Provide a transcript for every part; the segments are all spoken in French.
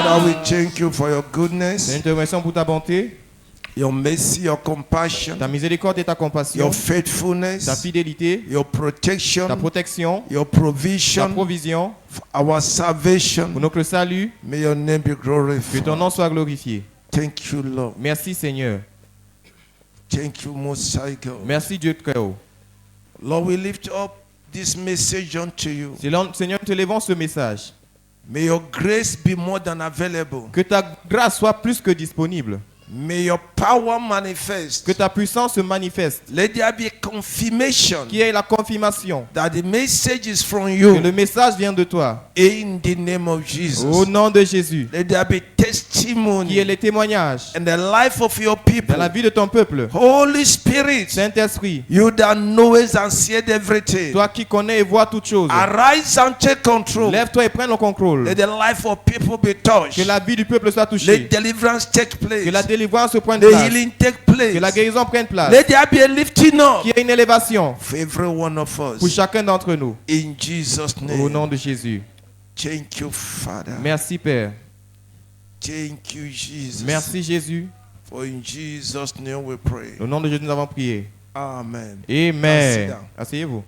Father, we thank you for your goodness, Seigneur, nous te remercions pour ta bonté, your mercy, your compassion, ta miséricorde et ta compassion, your ta faithfulness, fidélité, your protection, ta protection, your ta provision, provision for our pour salvation. notre salut. May your name be Que ton glorified. nom soit glorifié. Thank you, Lord. Merci Seigneur. Thank you, Most High God. Merci Dieu très haut. Lord, we lift up this message unto you. Seigneur, nous te levons ce message. May your grace be more than available. Que ta grâce soit plus que disponible. May your power manifest. Que ta puissance se manifeste. Let there be a confirmation Qu'il y ait la confirmation that the message is from que you. le message vient de toi. In the name of Au Jesus. nom de Jésus. Let there be Qu'il y ait testimony les témoignages in the life of your dans people. la vie de ton peuple. Holy Spirit, Saint-Esprit, you that knowest and seest everything, toi qui connais et vois toutes choses, arise and take control. lève-toi et prends le contrôle. Let the life of people be touched. Que la vie du peuple soit Let touchée. deliverance take Que la place. délivrance prenne The place. healing take Que la place. guérison prenne place. Let there be a lifting up Qu'il y ait une élévation for every one of pour us. chacun d'entre nous. In Jesus' Au name. nom de Jésus. Thank you, Father. Merci Père. Thank you, Jesus. Merci Jésus. For in Jesus' name we pray. Au nom de Jésus, nous avons prié. Amen. Amen. Sit down. Asseyez-vous.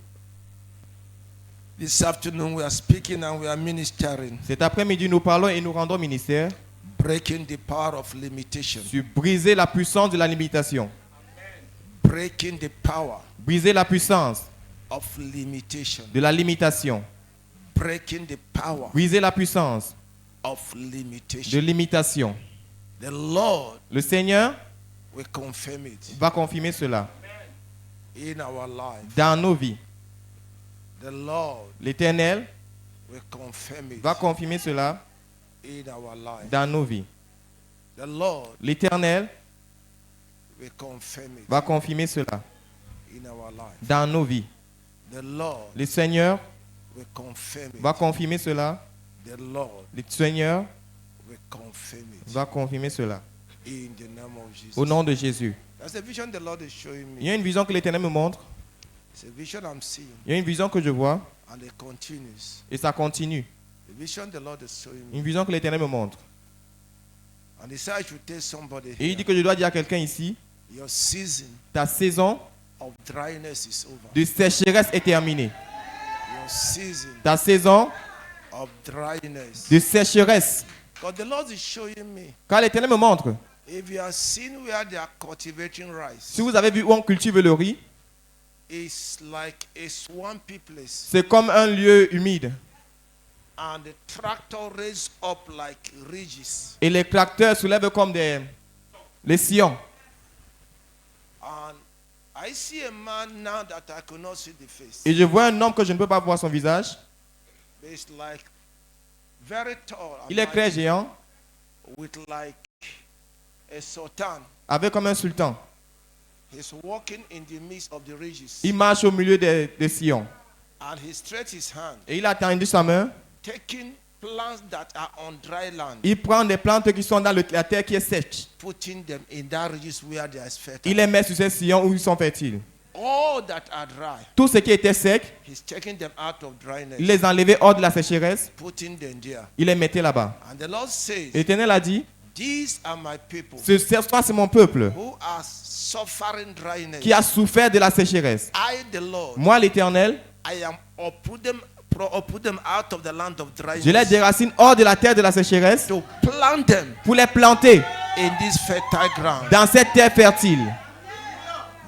This afternoon we are speaking and we are ministering, Cet après-midi, nous parlons et nous rendons ministère breaking the power of limitation. sur briser la puissance de la limitation. Breaking the power Briser la puissance of limitation. de la limitation. Breaking the power Briser la puissance of de limitation. limitation. The Lord Le Seigneur will confirm it va confirmer cela in our life. dans nos vies. The Lord L'Éternel will confirm it va confirmer cela in our life. dans nos vies. The Lord L'Éternel will confirm it va confirmer cela in our life. dans nos vies. The Lord Le Seigneur will confirm va it. confirmer cela. The Lord Le Seigneur will confirm it va confirmer cela. in the name of Jesus. Au nom de Jésus. That's a vision the Lord is showing Il y me. a une vision que l'Éternel me montre. It's a vision I'm seeing, Il y a une vision que je vois and it continues. et ça continue. The vision the Lord is showing Une me. vision que l'Éternel me montre. And he said I should tell somebody Et il here, dit que je dois dire à quelqu'un ici, your season ta saison of dryness is over. de sécheresse est terminée. Your season Ta saison of dryness. de sécheresse. Because the Lord is showing me, Car l'Éternel me montre, if you have seen where they are cultivating rice, si vous avez vu où on cultive le riz, it's like a swampy place. c'est comme un lieu humide. And the tractor raised up like ridges. Et les tracteurs soulèvent comme les sillons. And I see a man now that I could not see the face. Et je vois un homme que je ne peux pas voir son visage. But it's like very tall. and Il est très mighty, géant, with like a sultan. avec comme un sultan. He's walking in the midst of the ridges. Il marche au milieu des sillons. And he stretched his hand, Et il a tendu sa main. taking plants that are on dry land, Il prend des plantes qui sont dans la terre qui est sèche. putting them in that ridges where they are fertile. Il les met sur ces sillons où ils sont fertiles. All that are dry, Tout ce qui était sec, he's taking them out of dryness, il les enlevait hors de la sécheresse. putting them there. Il les mettait là-bas. And the Lord says, L'Éternel a dit, these are my people c'est mon peuple who are suffering dryness. qui a souffert de la sécheresse. I, the Lord, Moi, l'Éternel, I am uproot them out of the land of dryness, je les déracine hors de la terre de la sécheresse to plant them pour les planter in this fertile ground. dans cette terre fertile.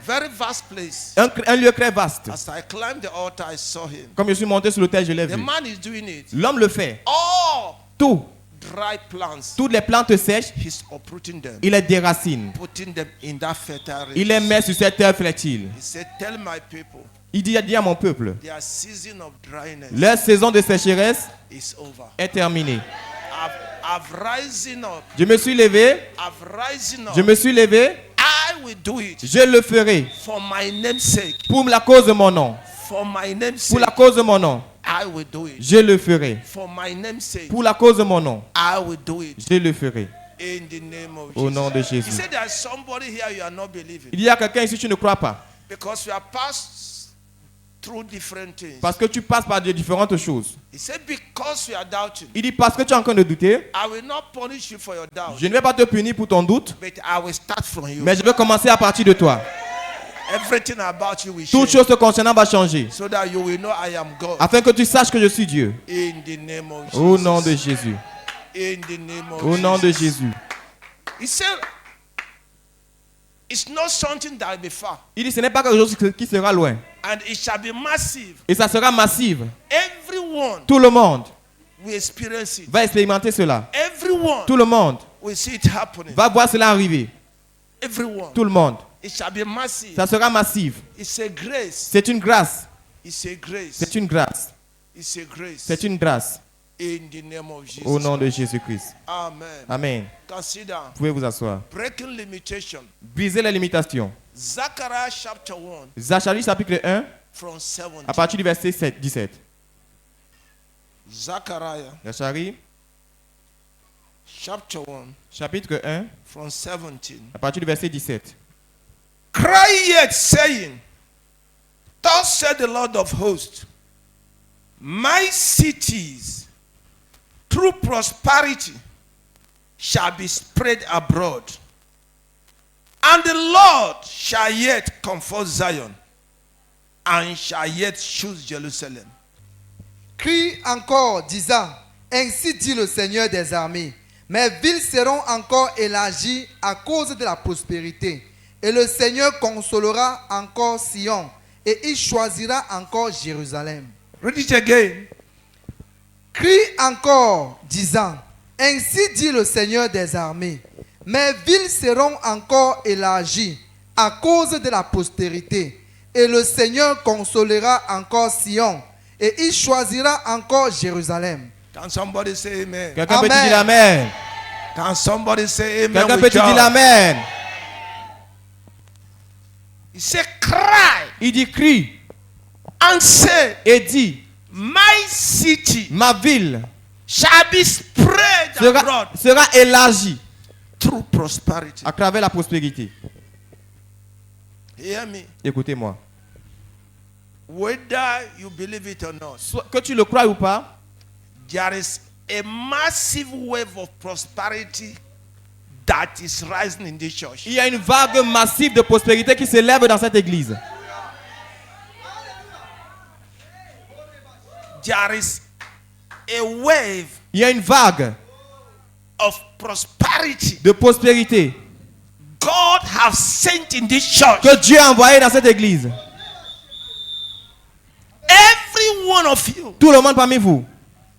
Very vast place. Un lieu très vaste. As I climbed the altar, I saw him. Comme je suis monté sur l'autel, je l'ai The vu. man is doing it. L'homme le fait. All Tout. dry plants, Toutes les plantes sèches, he's uprooting them, il les déracine. putting them in that fertile Il les region. met sur cette terre fertile. He said, tell my people, Il dit à mon peuple, their season of dryness leur saison de sécheresse is over. est terminée. I've risen up. Je me suis levé, I've risen up. je me suis levé, I will do it je le ferai for my name's sake. pour la cause de mon nom. For my name's Pour sake, la cause de mon nom, I will do it. je le ferai. For my name's sake, Pour la cause de mon nom, I will do it. je le ferai. In the name of Au nom de Jesus. He Jésus. said there's somebody here you are not believing. Il y a quelqu'un ici, tu ne crois pas. Because you are past through different things. Parce que tu passes par de différentes choses. He said, because you are doubting, Il dit parce que tu es en train de douter, I will not punish you for your doubt, je ne vais pas te punir pour ton doute, but I will start from you. mais je vais commencer à partir de toi. Everything about you will Toute change, chose te concernant va changer, so that you will know I am God. afin que tu saches que je suis Dieu. In the name of Jesus. Au nom de Jésus. In the name of Au nom de Jesus. Jésus. He said, it's not something that will be far, Il dit ce n'est pas quelque chose qui sera loin. and it shall be massive. Et ça sera massif. Everyone Tout le monde will experience it. va expérimenter cela. Everyone Tout le monde will see it happening. va voir cela arriver. Everyone. Tout le monde. It shall be massive. Ça sera massif. It's a grace. C'est une grâce. It's a grace. C'est une grâce. It's a grace. C'est une grâce. In the name of Jesus. Au nom de Jésus-Christ. Amen. Amen. Consider Vous pouvez vous asseoir. breaking limitation. Brisez les limitations. Zechariah chapter 1 Zacharie chapitre 1, from 17. à partir du verset 17. Zechariah Zacharie chapter 1 chapitre 1, from 17. à partir du verset 17. Cry yet, saying, thus said the Lord of hosts, my cities through prosperity shall be spread abroad, and the Lord shall yet comfort Zion, and shall yet choose Jerusalem. Crie encore, disant, ainsi dit le Seigneur des armées, mes villes seront encore élargies à cause de la prospérité, et le Seigneur consolera encore Sion, et il choisira encore Jérusalem. Read it again. Crie encore, disant, ainsi dit le Seigneur des armées, mes villes seront encore élargies à cause de la prospérité, et le Seigneur consolera encore Sion, et il choisira encore Jérusalem. Can somebody say amen? Quelqu'un peut Amen. dire amen. Can somebody say amen? Quelqu'un peut With dire joy? amen. He said, cry Il dit crie and say, et dit, my city ma ville shall be spread abroad sera élargie through prosperity. à travers la prospérité. Hear me. Écoutez-moi. Whether you believe it or not, Que tu le crois ou pas, there is a massive wave of prosperity that is rising in this church. il y a une vague massive de prospérité qui s'élève dans cette église. There is a wave Il y a une vague of prosperity de prospérité God has sent in this church. que Dieu a envoyée dans cette église. Every one of you, Tout le monde parmi vous,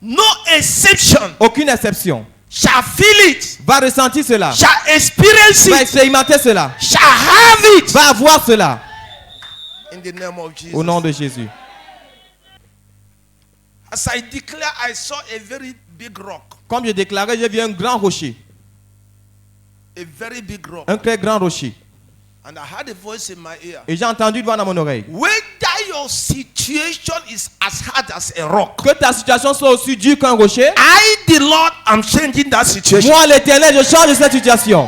no exception, aucune exception, shall feel it, va ressentir cela, shall experience va it, expérimenter cela, shall have it. va avoir cela In the name of Jesus. au nom de Jésus. As I declare, I saw a very big rock. Comme je déclarais, j'ai vu un grand rocher, A very big rock. un très grand rocher. And I had a voice in my ear. Et j'ai entendu une voix dans mon oreille. Whether your situation is as hard as a rock, Que ta situation soit aussi dure qu'un rocher. I, the Lord, am changing that situation. Moi, l'Éternel, je change cette situation.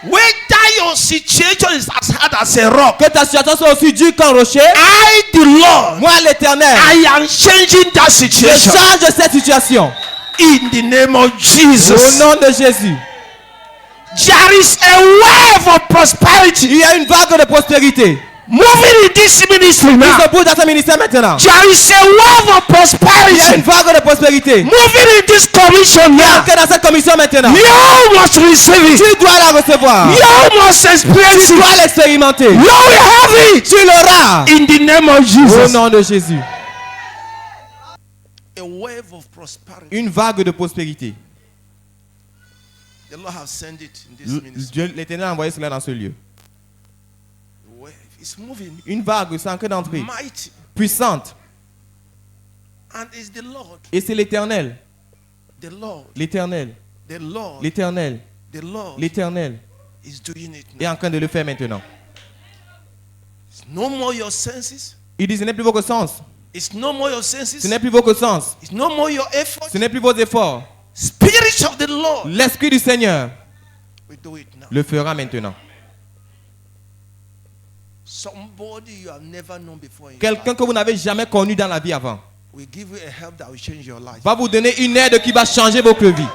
Whether your situation is as hard as a rock, Que ta situation soit aussi dure qu'un rocher. I, the Lord, Moi, l'Éternel, I am changing that je situation. change cette situation. In the name of Au Jesus. nom de Jésus. There is a wave of prosperity Il y a une vague de prospérité moving in this ministry qui now. se pousse dans ce ministère maintenant. There is a wave of Il y a prosperity une vague de prospérité moving in this commission now. que dans cette commission maintenant. You must receive it. Tu dois la recevoir. You must experience Tu dois it. l'expérimenter. You will have it. Tu l'auras. In the name of Au Jesus. nom de Jésus. A wave of prosperity. Une vague de prospérité. The Lord has sent it in this ministry. Dieu, l'Éternel a envoyé cela dans ce lieu. The wave is moving Une vague sans que d'entrée. mighty. Puissante. And it's the Lord. Et c'est l'Éternel. The Lord. L'Éternel. The Lord. L'Éternel. The Lord L'Éternel is doing it est now. en train de le faire maintenant. It's no more your senses. Il dit, ce n'est plus vos sens. It's no more your Ce senses. n'est plus vos sens. It's no more your effort. Ce n'est plus vos efforts. Spirit of the Lord L'Esprit du Seigneur will do it now. le fera maintenant. Somebody you have never known before in your Quelqu'un life que vous n'avez jamais connu dans la vie avant will give you a help that will change your life. va vous donner une aide qui va changer votre vie.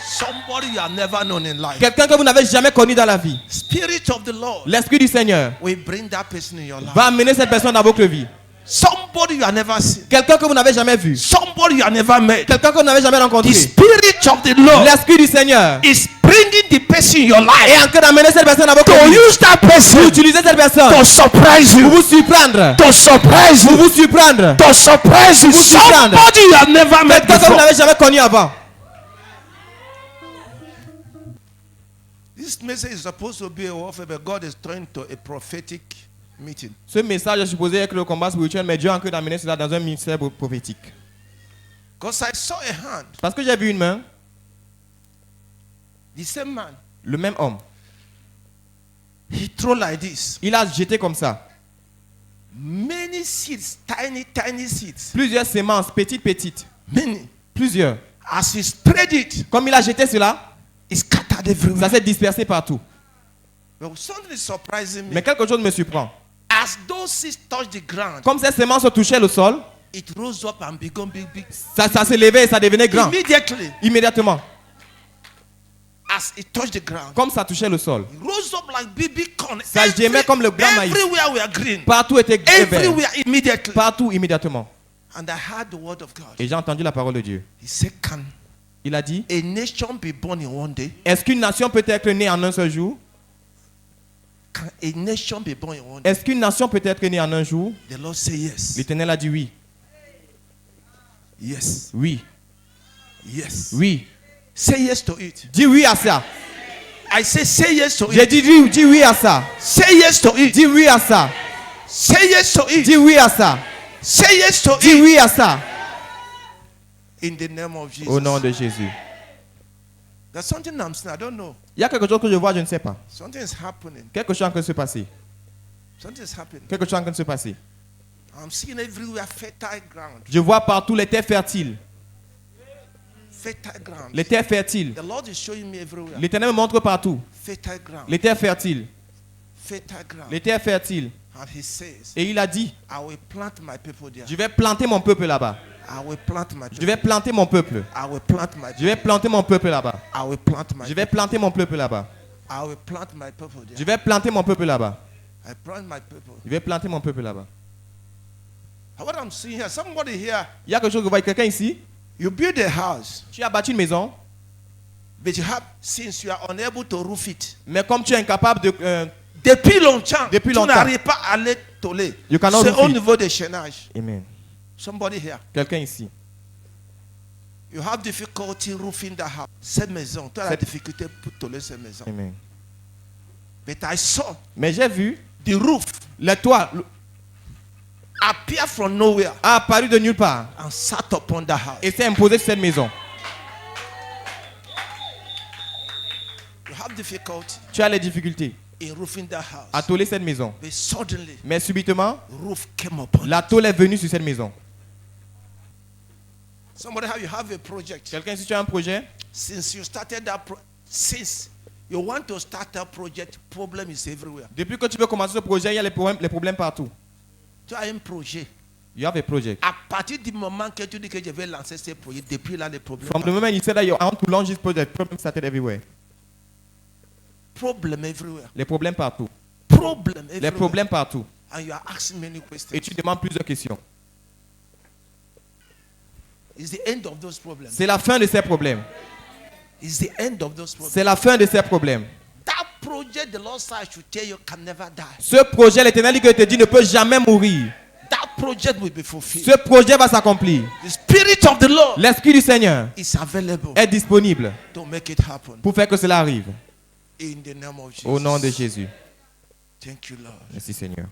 Somebody you have never known in life. Quelqu'un que vous n'avez jamais connu dans la vie. Spirit of the Lord L'Esprit du Seigneur will bring that person in your life. va amener cette personne dans votre vie. Somebody you have never seen. Quelqu'un que vous n'avez jamais vu. Somebody you have never met. Quelqu'un que vous n'avez jamais rencontré. The Spirit of the Lord L'Esprit du Seigneur is bringing the person in your est life en train d'amener cette personne dans votre to vie. use that Vous person utilisez cette personne to surprise pour you. vous surprendre. To surprise Pour you. vous surprendre. To surprise you. Vous surprendre. Somebody you have never met Quelqu'un que vous before. n'avez jamais connu avant. This message is supposed to be a warfare, but God is turning to a prophetic meeting. Ce message est supposé être le combat spirituel, mais Dieu est en train d'amener cela dans un ministère prophétique. Because I saw a hand, Parce que j'ai vu une main, the same man, le même homme. he threw like this. Il a jeté comme ça. Many seeds, tiny seeds. Plusieurs sémences, petites. Many. Plusieurs. As he spread it, Comme il a jeté cela, it scattered everywhere. ça s'est dispersé partout. But something is surprising me. Mais quelque chose me surprend. As those seeds touched the ground, Comme ces sémences touchaient le sol, it rose up and became big. ça s'élevait et ça devenait grand. Immediately, Immédiatement. as it touched the ground, Comme ça touchait le sol. it rose up like big corn. Ça gémait comme le grand maïs. Everywhere we are green. Partout était vert. Everywhere immediately. Partout immédiatement. And I heard the word of God. Et j'ai entendu la parole de Dieu. He said, can Il a dit, a nation be born in one day? est-ce qu'une nation peut être née en un seul jour? Can a nation be born in one day? Est-ce qu'une nation peut être née en un jour? The Lord said yes. L'Éternel a dit oui. Yes. Oui. Yes. Oui. Say yes to it. Dis oui à ça. I say yes to J'ai it. dit dis oui à ça. Say yes to it. Dis oui à ça. Say yes to it. Dis oui à ça. Say yes to Dis it. oui à ça. In the name of Jesus. Au nom de Jésus. There's something I'm saying. I don't know. Il y a quelque chose que je vois, je ne sais pas. Something is happening. Quelque chose est en train de se passer. Something is happening. Quelque chose est en train de se passer. I'm seeing everywhere fertile ground. Je vois partout les terres fertiles. Fertile ground. Les terres fertiles. The Lord is showing me everywhere. L'Éternel me montre partout. Fertile ground. Les terres fertiles. Fertile ground. Les terres fertiles. And he says, Et il a dit, I will plant my people there. je vais planter mon peuple là-bas. I will plant my Je people. vais planter mon peuple. I will plant my Je vais planter mon peuple là-bas. I will plant my Je vais planter mon peuple là-bas. I will plant my people Je there. vais planter mon peuple là-bas. I plant my people. Je vais planter mon peuple là-bas. What I'm seeing here, somebody here, Il y a quelque chose que vous voyez, quelqu'un ici. you build a house, Tu as bâti une maison, but you have, since you are unable to roof it, mais comme tu es incapable de... depuis longtemps, Depuis tu longtemps. n'arrives pas à aller toller. You cannot C'est roof au it. niveau des chaînages. Amen. Somebody here, Quelqu'un ici. you have difficulty roofing the house. Cette maison, tu as la Cette- difficulté pour toller cette maison. Amen. But I saw Mais j'ai vu the roof le toit appear from nowhere a apparu de nulle part and sat upon the house. et s'est imposé sur cette maison. You have difficulty Tu as les difficultés in roofing the house. à toller cette maison. But suddenly, Mais subitement, roof came upon. la tôle est venue sur cette maison. Somebody have you have a project. Quelqu'un, si tu as un projet, Since you started that since you want to start that project, problem is everywhere. depuis que tu veux commencer ce projet, il y a les problèmes partout. Tu as un projet. You have a project. À partir du moment que tu dis que je vais lancer ce projet, depuis là, les problèmes. From the moment you said that you want to launch this project, problems started everywhere. Problem everywhere. Les problèmes partout. Problem everywhere. Les problèmes partout. And you are asking many questions. Et tu demandes plusieurs questions. It's the end of those problems. C'est la fin de ces problèmes. It's the end of those problems. C'est la fin de ces problèmes. That project, the Lord said, I should tell you, can never die. Ce projet, l'Éternel dit que te dit ne peut jamais mourir. That project will be fulfilled. Ce projet va s'accomplir. The Spirit of the Lord L'Esprit du Seigneur is available est disponible to make it happen. pour faire que cela arrive. In the name of Jesus. Au nom de Jésus. Thank you, Lord. Merci Seigneur.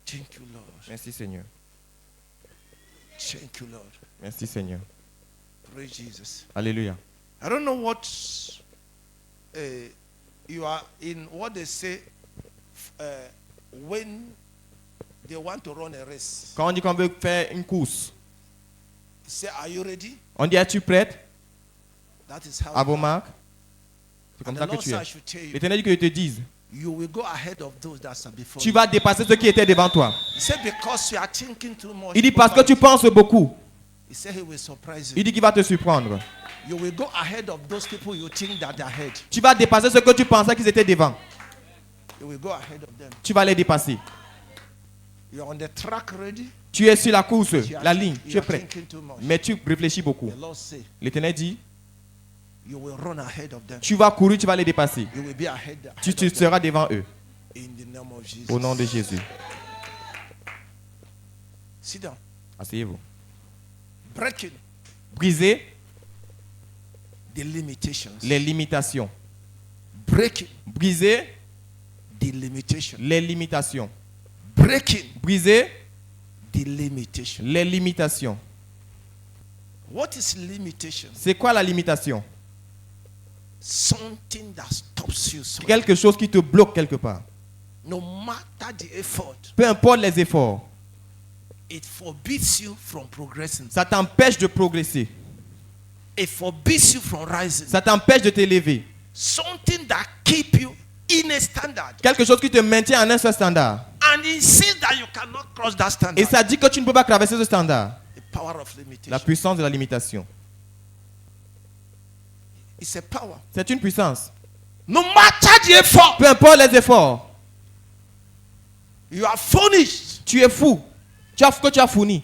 Thank you, Lord. Merci Seigneur. Thank you, Lord. Merci Seigneur. Praise Jesus. Alléluia. I don't know what you are in, what they say when they want to run a race. Quand on dit qu'on veut faire une course, Say, are you ready? on dit es-tu prête That is how. à vos marques? C'est And comme the ça que Lord tu said, I es. should tell you, L'Éternel dit que je te dise, You will go ahead of those that are before Tu you. vas dépasser ceux qui étaient devant toi. He said, because you are thinking too much. Il dit parce que over tu it." penses beaucoup. He said he will surprise you. Il dit qu'il va te surprendre. You will go ahead of those people you think that they are ahead. Tu vas dépasser ceux que tu pensais qu'ils étaient devant. You will go ahead of them. Tu vas les dépasser. You're on the track ready. Tu es sur la course, You are- la ligne, you tu es are prêt. thinking too much. Mais tu réfléchis beaucoup. The Lord say, L'Éternel dit, you will run ahead of them. tu vas courir, tu vas les dépasser. You will be ahead, Tu of them. seras devant eux. In the name of Jesus. Au nom de Jésus. Sit down. Asseyez-vous. Breaking Brisez the limitations. les limitations. Breaking Brisez the limitations. les limitations. Breaking Brisez the limitations. les limitations. What is limitation? C'est quoi la limitation? Something that stops you. So Quelque chose qui te bloque quelque part. no matter the effort, Peu importe les efforts, it forbids you from progressing. ça t'empêche de progresser. It forbids you from rising. Ça t'empêche de t'élever. Something that keep you in a standard. Quelque chose qui te maintient en un seul standard. And it says that you cannot cross that standard. Et ça dit que tu ne peux pas traverser ce standard. The power of limitation. La puissance de la limitation. It's a power. C'est une puissance. No matter the effort, Peu importe les efforts, you are furnished tu es fou. Tu as ce que tu as fourni.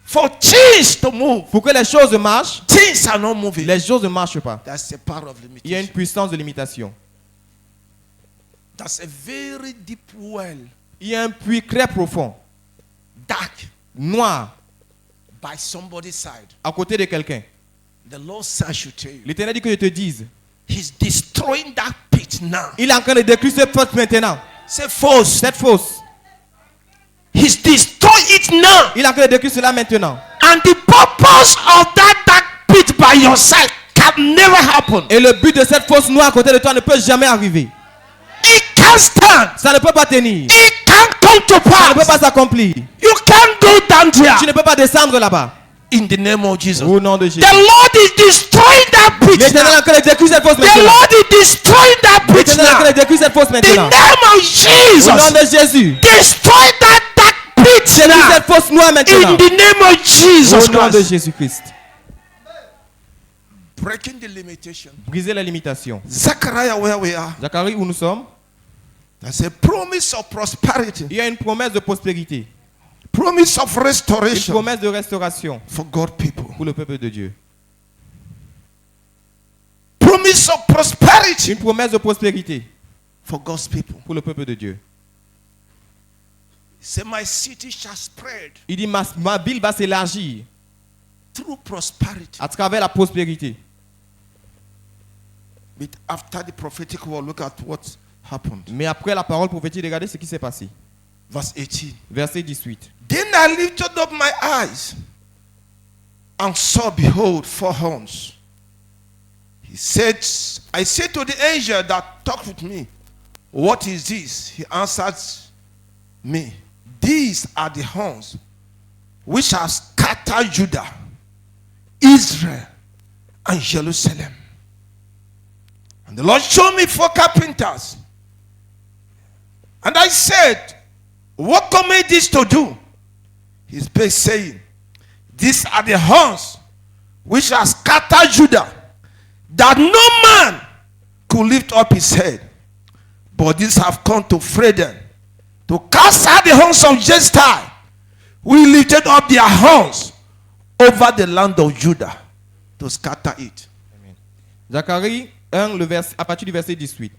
for things to move. Pour que les choses marchent, Things are not moving. les choses ne marchent pas. That's the power of Il y a une limitation. puissance de limitation. That's a very deep well, Il y a un puits très profond, dark, noir, by somebody's side. à côté de quelqu'un. The Lord said I should tell you. L'Éternel dit que je te dise, He's destroying that pit now. il est en train de détruire cette fosse maintenant. Say false. Cette fosse, He's destroying it now. il est en train de détruire cela maintenant. And the purpose of that dark pit by your side can never happen. Et le but de cette fosse noire à côté de toi ne peut jamais arriver. It can't stand. Ça ne peut pas tenir. It can't come to Ça ne peut pass. pas s'accomplir. You can't go down Tu there. ne peux pas descendre là-bas. In the name of Jesus. Au nom de Jésus. The Lord is destroying that pit L'Éternel est now. en train de détruire cette fosse The maintenant. Lord is destroying that pit L'Éternel est en train now. de détruire cette fosse The maintenant. name of Au nom Jesus. de Jésus. Destroy that dark pit Détruis now. cette fosse noire maintenant. In the name of Jesus Au nom de Christ. Jésus-Christ. Breaking the limitation. Briser la limitation. Zechariah, where we are, Zacharie, où nous sommes, there's a promise of prosperity, il y a une promesse de prospérité. promise of Une restoration promesse de restauration for God people, pour le peuple de Dieu. promise of prosperity Une promesse de prospérité for God's people. pour le peuple de Dieu. Say, my city shall spread Il dit, ma ville va s'élargir through prosperity. à travers la prospérité. But after the prophetic word, look at what happened. Mais après la parole prophétique, regardez ce qui s'est passé. Verse 18. Verset 18. Then I lifted up my eyes and saw, behold, 4 horns. He said, I said to the angel that talked with me, what is this? He answered me, these are the horns which have scattered Judah, Israel, and Jerusalem. And the Lord showed me 4 carpenters. And I said, what command this to do? He spake, saying, these are the horns which have scattered Judah, that no man could lift up his head. But these have come to fray them, to cast out the horns of Jezreel. We lifted up their horns over the land of Judah to scatter it. Zacharie 1, à partir du verset 18.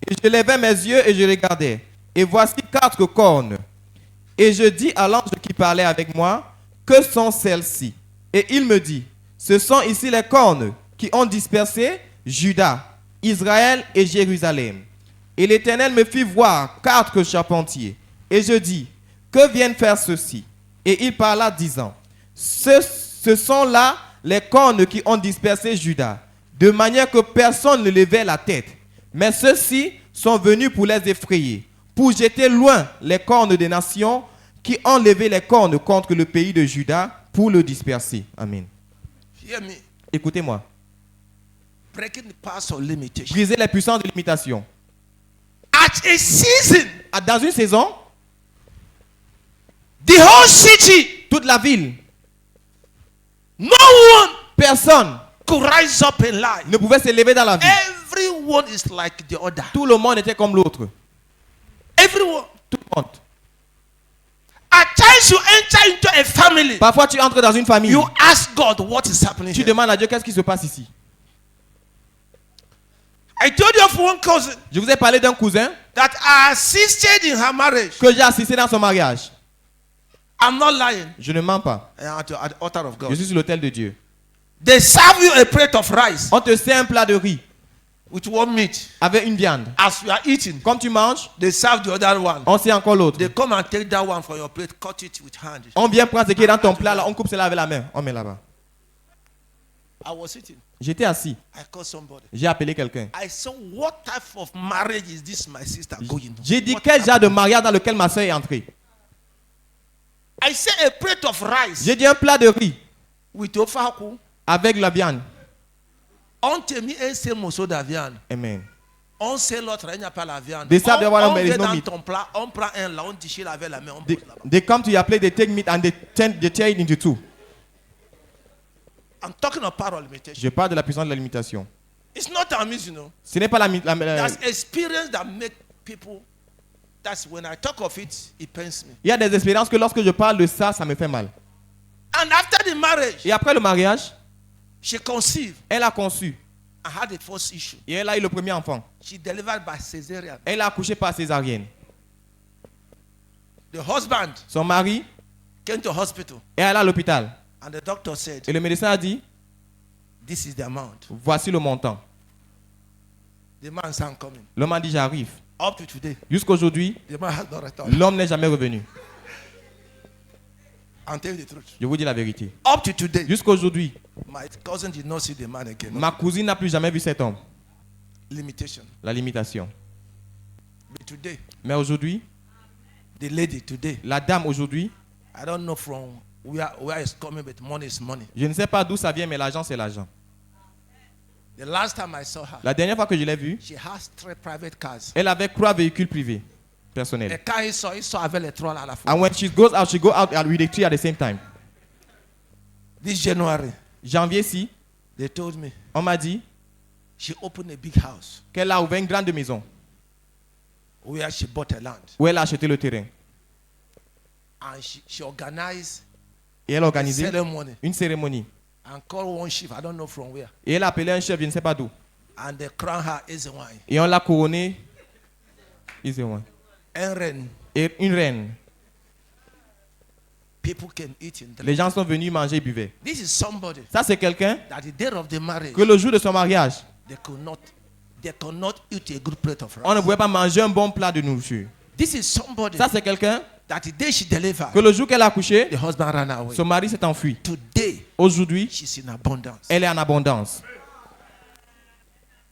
Et je levai mes yeux et je regardais. Et voici 4 cornes. Et je dis à l'ange qui parlait avec moi, que sont celles-ci? Et il me dit, ce sont ici les cornes qui ont dispersé Juda, Israël et Jérusalem. Et l'Éternel me fit voir 4 charpentiers. Et je dis, que viennent faire ceux-ci? Et il parla disant, ce sont là les cornes qui ont dispersé Juda, de manière que personne ne levait la tête. Mais ceux-ci sont venus pour les effrayer, pour jeter loin les cornes des nations qui ont levé les cornes contre le pays de Juda pour le disperser. Amen. Hear me. Écoutez-moi. Breaking the powers of limitation. Briser les puissances de limitation. As At a season, Dans une saison, the whole city, toute la ville, no one personne could rise up in life. ne pouvait se lever dans la vie. Everyone is like the other. Tout le monde était comme l'autre. Everyone. Tout le monde. At times you enter into a family. Parfois, tu entres dans une famille. You ask God what is happening Tu here. demandes à Dieu qu'est-ce qui se passe ici. I told you of one cousin Je vous ai parlé d'un cousin that I assisted in her marriage. que j'ai assisté dans son mariage. I'm not lying. Je ne mens pas. At the altar of Je God. suis sur l'autel de Dieu. They serve you a plate of rice On te sert un plat de riz with one meat. avec une viande. As you are eating, Comme tu manges, they serve the other one. on sert encore l'autre. They come and take that one from your plate, cut it with hand. On vient prendre ce qui est dans ton plat, là, on coupe cela avec la main. On met là-bas. I was sitting. J'étais assis. I called somebody. J'ai appelé quelqu'un. I said, what type of marriage is this my sister going to? J'ai dit quel genre de mariage dans lequel ma soeur est entrée. I said a plate of rice J'ai dit un plat de riz with ofaku. avec la viande. On te mis un seul morceau de viande. Amen. On sait l'autre, il n'y a pas la viande. They serve the one On where there is vient no dans meat. ton plat, on prend un là, on déchire avec la main, on They, pose là-bas. they come to your place, they take meat and they tear it into two. I'm talking of power limitation. Je parle de la puissance de la limitation. It's not a myth, you know. Ce n'est pas That's experience that make people. That's when I talk of it, it pains me. Il y a des expériences que lorsque je parle de ça, ça me fait mal. And after the marriage, Et après le mariage, she conceived elle a conçu. and had the first issue. Et elle a eu le premier enfant. She delivered by cesarean. Elle a accouché par césarienne. The husband Son mari came to hospital est allé à l'hôpital. and the doctor said, Et le médecin a dit, this is the amount. voici le montant. The man said, I'm coming. L'homme a dit, j'arrive. Up to today, Jusqu'à aujourd'hui, the man has not returned. l'homme n'est jamais revenu. I'll tell you the truth. Je vous dis la vérité. Up to today, Jusqu'à aujourd'hui, my cousin did not see the man again. ma cousine n'a plus jamais vu cet homme. Limitation. La limitation. But today, Mais aujourd'hui, the lady today, la dame aujourd'hui, I don't know from where it's coming, but money is money. je ne sais pas d'où ça vient, mais l'argent, c'est l'argent. The last time I saw her, La dernière fois que je l'ai vue, she has 3 private cars. elle avait 3 véhicules privés The personnels. car he saw avec les 3 là à la fois. And when she goes out with the 3 at the same time. This January, Janvier-ci, they told me on m'a dit she opened a big house qu'elle a ouvert une grande maison where she bought a land. où elle a acheté le terrain. And she organized Et elle a a organisé ceremony une cérémonie. and called one chief, I don't know from where. Et elle a appelé un chef, je ne sais pas d'où. And they crowned her as a wine. Et on l'a couronnée. And reine. Et une reine. People came eating. Les gens sont venus manger et buvaient. This is somebody Ça, c'est quelqu'un that the day of the marriage, que le jour de son mariage, they could not eat a good plate of on ne rice. pouvait pas manger un bon plat de nourriture. This is somebody Ça, c'est quelqu'un that the day she delivered, que le jour qu'elle a accouché, the husband ran away. son mari s'est enfui. Today, Aujourd'hui, she's in abundance. elle est en abondance.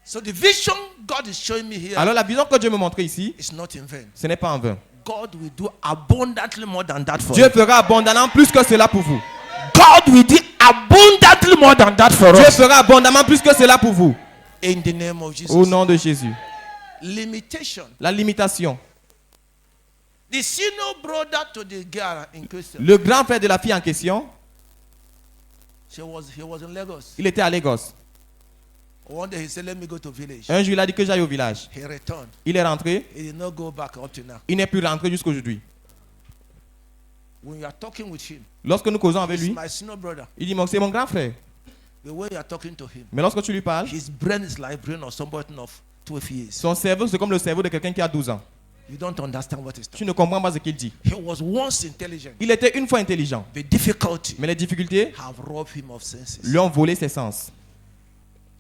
So the vision God is showing me here Alors la vision que Dieu me montrait ici, is not in vain. ce n'est pas en vain. God will do abundantly more than that for Dieu you. fera abondamment plus que cela pour vous. God will do abundantly more than that for Dieu us. fera abondamment plus que cela pour vous. In the name of Jesus. Au nom de Jésus. Limitation. La limitation. The senior brother to the girl in question, Le grand frère de la fille en question, he was in Lagos. il était à Lagos. One day he said, let me go to village. Un jour, il a dit que j'aille au village. He returned. Il est rentré. He did not go back up to now. Il n'est plus rentré jusqu'à aujourd'hui. When you are talking with him, Lorsque nous causons avec he's lui, my senior brother. il dit, c'est mon grand frère. The way you are talking to him, Mais lorsque tu lui parles, his brain is like brain of somebody of 12 years. son cerveau, c'est comme le cerveau de quelqu'un qui a 12 ans. You don't understand what he's talking. Tu ne comprends pas ce qu'il dit. He was once intelligent. Il était une fois intelligent. The difficulty Mais les difficultés have robbed him of senses. lui ont volé ses sens.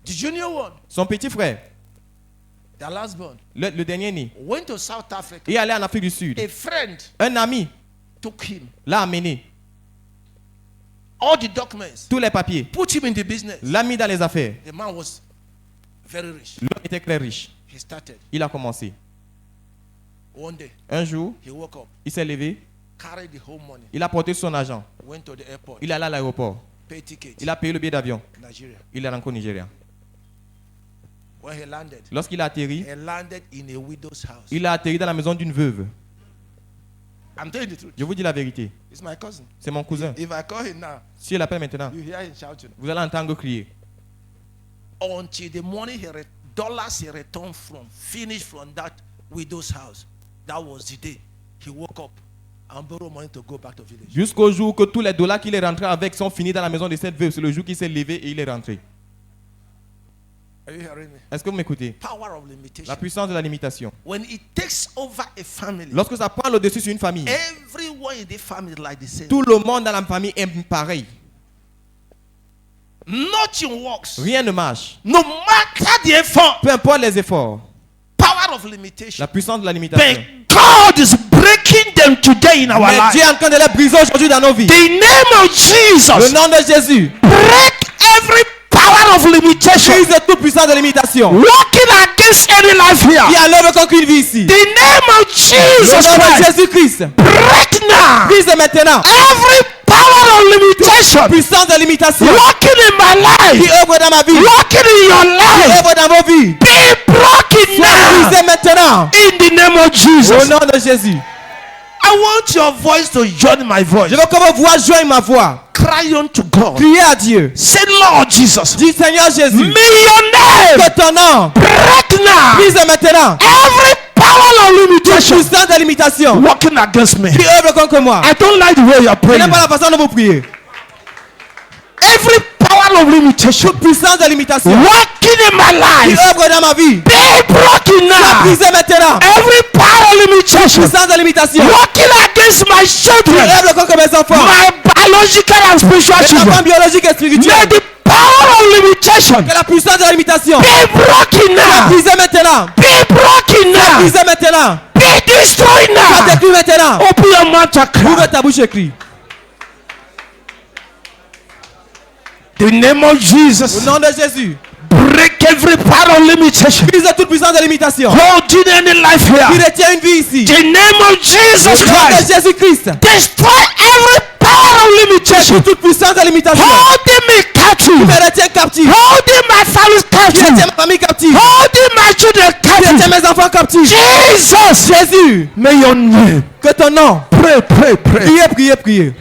The junior one, Son petit frère, the last born, le dernier né, went to South Africa. est allé en Afrique du Sud. A friend Un ami took him, l'a amené. all the documents, Tous les papiers. put him in the business. L'a mis dans les affaires. The man was very rich. L'homme était très riche. He started. Il a commencé. One day, Un jour, he woke up, il s'est levé. carried the whole money, Il a porté son argent. went to the airport, Il est allé à l'aéroport. paid ticket, Il a payé le billet d'avion. Nigeria. Il est rentré au Nigeria. When he landed, Lorsqu'il a atterri, he landed in a widow's house. il a atterri dans la maison d'une veuve. I'm telling the truth. Je vous dis la vérité. It's my cousin. C'est mon cousin. If I call him now, Si je l'appelle maintenant, you hear him shouting. vous allez entendre crier. Until the morning dollars he returned finished from that widow's house. That was the day he woke up and borrowed money to go back to village. Jusqu'au jour que tous les dollars qu'il est rentré avec sont finis dans la maison de cette veuve. C'est le jour qu'il s'est levé et il est rentré. Are you hearing me? Est-ce que vous m'écoutez? Power of limitation. La puissance de la limitation. When it takes over a family, Lorsque ça prend le dessus sur une famille, everyone in the family is like the same. tout le monde dans la famille est pareil. Nothing works. Rien ne marche. No matter the effort. Peu importe les efforts. Power of limitation. La puissance de la limitation. But God is breaking them today in our Mais lives. Dieu est en train de les briser aujourd'hui dans nos vies. The name of Le Jesus. nom de Jésus Break every power of limitation. brise toute puissance de limitation. Working against any life Qui here. a l'œuvre contre une vie ici. The name of Le Jesus nom de Christ. Jésus-Christ. Break now. Brise maintenant. Every power of limitation. Puissance de limitation. Working in my Qui life. œuvre dans ma vie. Working in your Qui life. œuvre dans vos vies. Be broken now. Brise maintenant. In the name of Au Jesus. nom de Jésus. I want your voice to join my voice. Je veux que vos voix joignent ma voix. Cry unto God. Criez à Dieu. Say, Lord Jesus. Dis Seigneur Jésus. May your name Que ton nom break now. brise maintenant. Every power of limitation Puissance de limitation. working against me. Qui œuvre contre moi. I don't like the way you are Ce praying. n'est pas la façon dont vous priez. Every power of limitation Puissance de limitation. working in my Qui life. œuvre dans ma vie. Be broken now. Brisez maintenant. Every power of limitation Puissance de limitation. working against my Qui children, œuvre contre mes enfants. my biological and spiritual Mes enfants children. biologiques et May spirituels. the power of limitation Que la puissance de la limitation. be broken now. Brisez maintenant. Be broken now. Brisez maintenant. Be destroyed Sois now. détruit maintenant. Open your mouth and cry. Ouvre ta bouche et crie. The name of Au Jesus. nom de Jésus. Break every power of limitation. Brise toute puissance de limitation. Holding any life Qui here. retient une vie ici. The name of Jesus Au nom de Christ. Jésus-Christ. Destroy every power of limitation. Toute puissance de limitation. Holding me captive. Me retient captif. Holding my family Qui retient captive. ma famille captive. Holding my children Qui retient captive. mes enfants captifs. Jesus. Jésus. May your name. Que ton nom. Pray, pray, pray. Priez, priez, priez.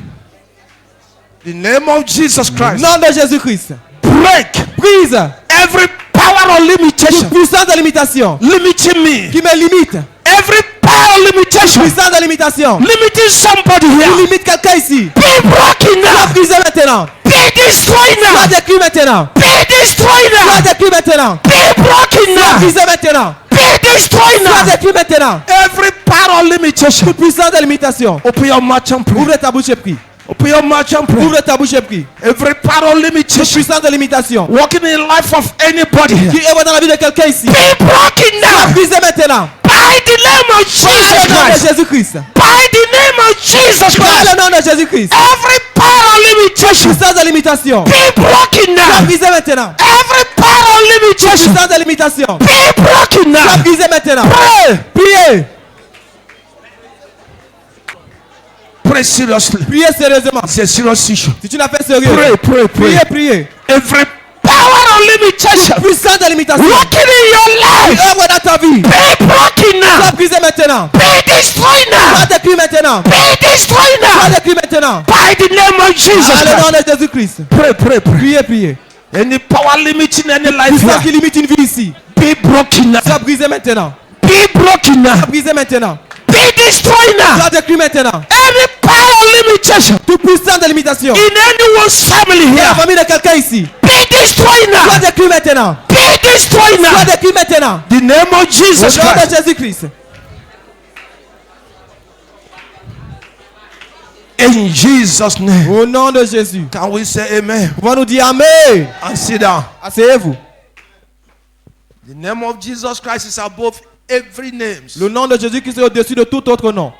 The name of Jesus Christ. Nom de Jésus-Christ. Break Brise every power of toute limitation. puissance de limitation. Limiting me. Qui me limite. Every power of limitation. Puissance de limitation. Limiting somebody Qui here. limite quelqu'un ici. Be broken Sois now. brisé maintenant. Be destroyed Sois now. détruit maintenant. Be destroyed Sois now. détruit maintenant. Be broken Sois now. brisé maintenant. Be destroyed Sois now. détruit maintenant. Every power of limitation. Toute puissance de limitation. Open your mouth and pray. Ouvre ta bouche et prie. Open your mouth and pray. Ouvre ta bouche et prie. Every power of Toute limitation puissance de limitation. working in the life of anybody Qui here. œuvre dans la vie de quelqu'un ici. Be broken now. Brisé maintenant. By the name of Par Jesus le nom de Christ. Jésus-Christ. By the name of Jesus Par Christ. le nom de Jésus-Christ. Every power of limitation. Puissance de limitation. Be broken now. Brisé maintenant. Every power of limitation. Puissance de limitation. Be broken now. Brisé maintenant. Pray. Priez. Pray seriously. Priez sérieusement. It's a serious issue. C'est une affaire sérieuse. Pray, pray, Priez, pray. priez. Every power of limitation Puissance de limitation. working in your Qui life. œuvre dans ta vie. Be broken Sois now. brisé maintenant. Be destroyed Sois now. détruit maintenant. Be destroyed Sois now. détruit maintenant. By the name of Jesus Dans le nom Christ. de Jésus-Christ. Pray, pray, pray. Priez, priez. Any power limiting any life Puissance qui here. limite une vie ici. Be broken now. Sois brisé maintenant. Be broken now. Sois brisé maintenant. Be destroyed now. Sois détruit maintenant. Any power limitation Toute puissance de limitation. in anyone's family Dans la here. famille de quelqu'un ici. Be destroyed Sois now. détruit maintenant. Be destroyed Sois now. détruit maintenant. The name of Au Jesus nom Christ. de Jésus-Christ. In Jesus' name. Au nom de Jésus. Can we say amen? On va nous dire Amen. And sit down. Asseyez-vous. The name of Jesus Christ is above every name. Le nom de Jésus-Christ est au-dessus de tout autre nom.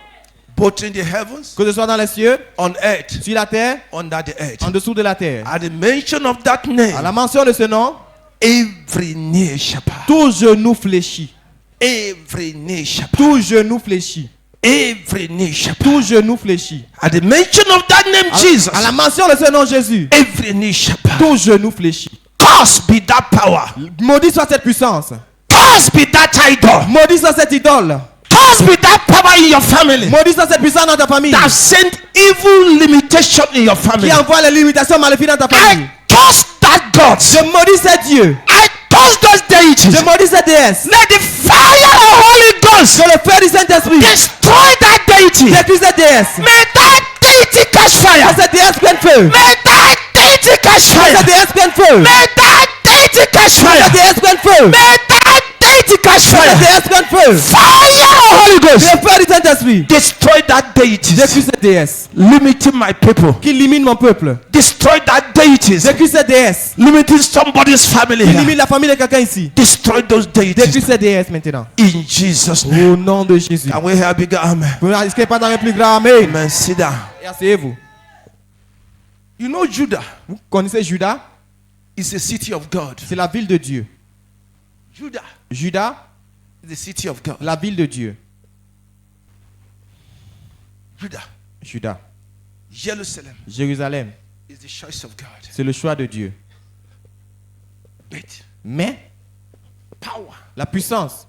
Both in the heavens, Que ce soit dans les cieux, on earth, sur la terre, under the earth. en dessous de la terre. At the mention of that À name, la mention de ce nom, every knee shall bow. tout genou fléchit. Every knee shall bow. Tout genou fléchit. Every knee shall bow. Tout genou fléchit. At the mention of that name, Jesus, À la mention de ce nom Jésus, every knee shall bow. tout genou fléchit. Cursed be that power. Maudit soit cette puissance. Cursed be that idol. Maudit soit cette idole. Cursed be that power in your family. Maudit soit cette puissance dans ta famille. That sent evil limitation in your family. Qui envoie les limitations maléfiques dans ta famille. I curse that God. Je maudis ces dieux. I curse those deities. Je maudis ces déesses. Let the fire of Holy Ghost Que le feu du Saint-Esprit destroy that deity. détruise cette déesse. May that deity catch fire. Que cette déesse prenne feu. May that deity catch Que fire. cette déesse prenne feu. May that deity catch Que fire. cette déesse prenne feu. May that deity catch Que cette fire. déesse prenne feu. Fire of Holy Que Ghost le feu du Saint-Esprit destroy that deity. détruise cette déesse. Limiting my people. Qui limite mon peuple. Destroy that deity. Détruise cette déesse. Limiting somebody's family. Qui here. limite la famille de quelqu'un ici. Destroy those Détruise deities. cette déesse maintenant. In Jesus' name. Au nom de Jésus. Can we hear a bigger amen? Vous ne risquez pas dans un plus grand amen. Amen. Sit down. Et asseyez-vous. You know Judah Vous connaissez Juda? is a city of God. C'est la ville de Dieu. Judah Juda, is the city of God. la ville de Dieu. Judah. Juda, Jerusalem Jérusalem, is the choice of God. c'est le choix de Dieu. But Mais power la puissance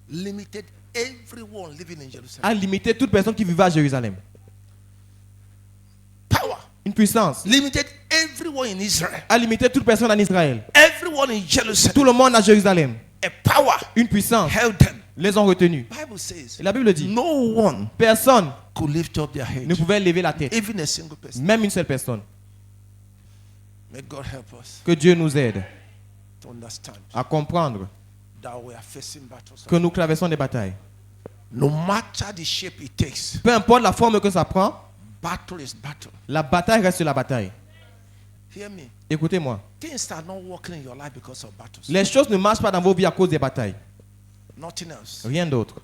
limited everyone living in Jerusalem. a limité toute personne qui vivait à Jérusalem. Power Une puissance limited everyone in Israel. a limité toute personne en Israël. Everyone in Jerusalem. Tout le monde à Jérusalem. A power Une puissance held them. les ont retenus. Bible says Et la Bible dit, no one personne could lift up their ne head. pouvait lever la tête. Even a single person. Même une seule personne. May God help us Que Dieu nous aide to understand à comprendre that we are facing battles. que nous traversons des batailles. No matter the shape it takes, Peu importe la forme que ça prend, battle is battle. la bataille reste la bataille. Hear me. Écoutez-moi. Things are not working in your life because of battles. Les choses ne marchent pas dans vos vies à cause des batailles. Nothing else. Rien d'autre.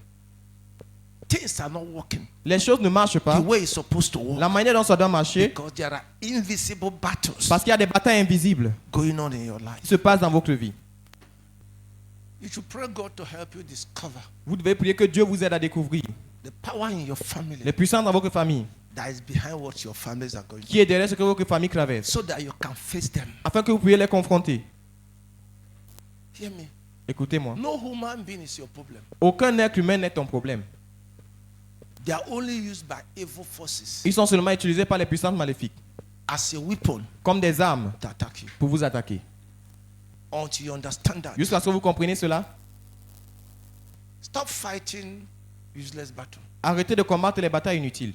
Things are not working Les choses ne marchent the pas way it's supposed to work la manière dont ça doit marcher because there are invisible battles parce qu'il y a des batailles invisibles going on in your life. qui se passent dans votre vie. You should pray God to help you discover Vous devez prier que Dieu vous aide à découvrir the power in your family les puissances dans votre famille that is behind what your families are going through qui est derrière ce que votre famille traverse so that you can face them. afin que vous puissiez les confronter. Hear me. Écoutez-moi. No human being is your problem. Aucun être humain n'est ton problème. They are only used by evil forces Ils sont seulement utilisés par les puissances maléfiques as a weapon comme des armes to attack you. pour vous attaquer. Until you understand that, Jusqu'à ce que vous compreniez cela, stop fighting useless battles. arrêtez de combattre les batailles inutiles.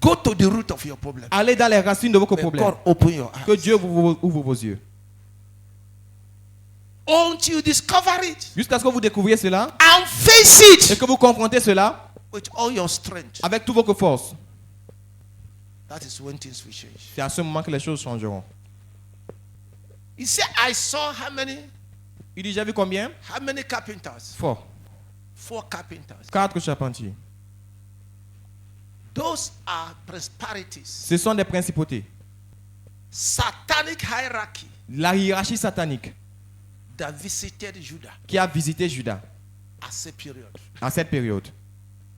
Go to the root of your problem. Allez dans les racines de vos May problèmes. God open your Que eyes. Dieu vous ouvre vos yeux. Until you discover it Jusqu'à ce que vous découvriez cela and face et it que vous confrontez cela with all your strength. avec toutes vos forces. That is when things will change. C'est à ce moment que les choses changeront. He said, I saw how many Il dit, j'ai vu combien? carpenters? Fort. 4 carpenters. 4 charpentiers. Those are principalities. Ce sont des principautés. Satanic hierarchy La hiérarchie satanique that visited Judah qui a visité Juda at a period. à cette période.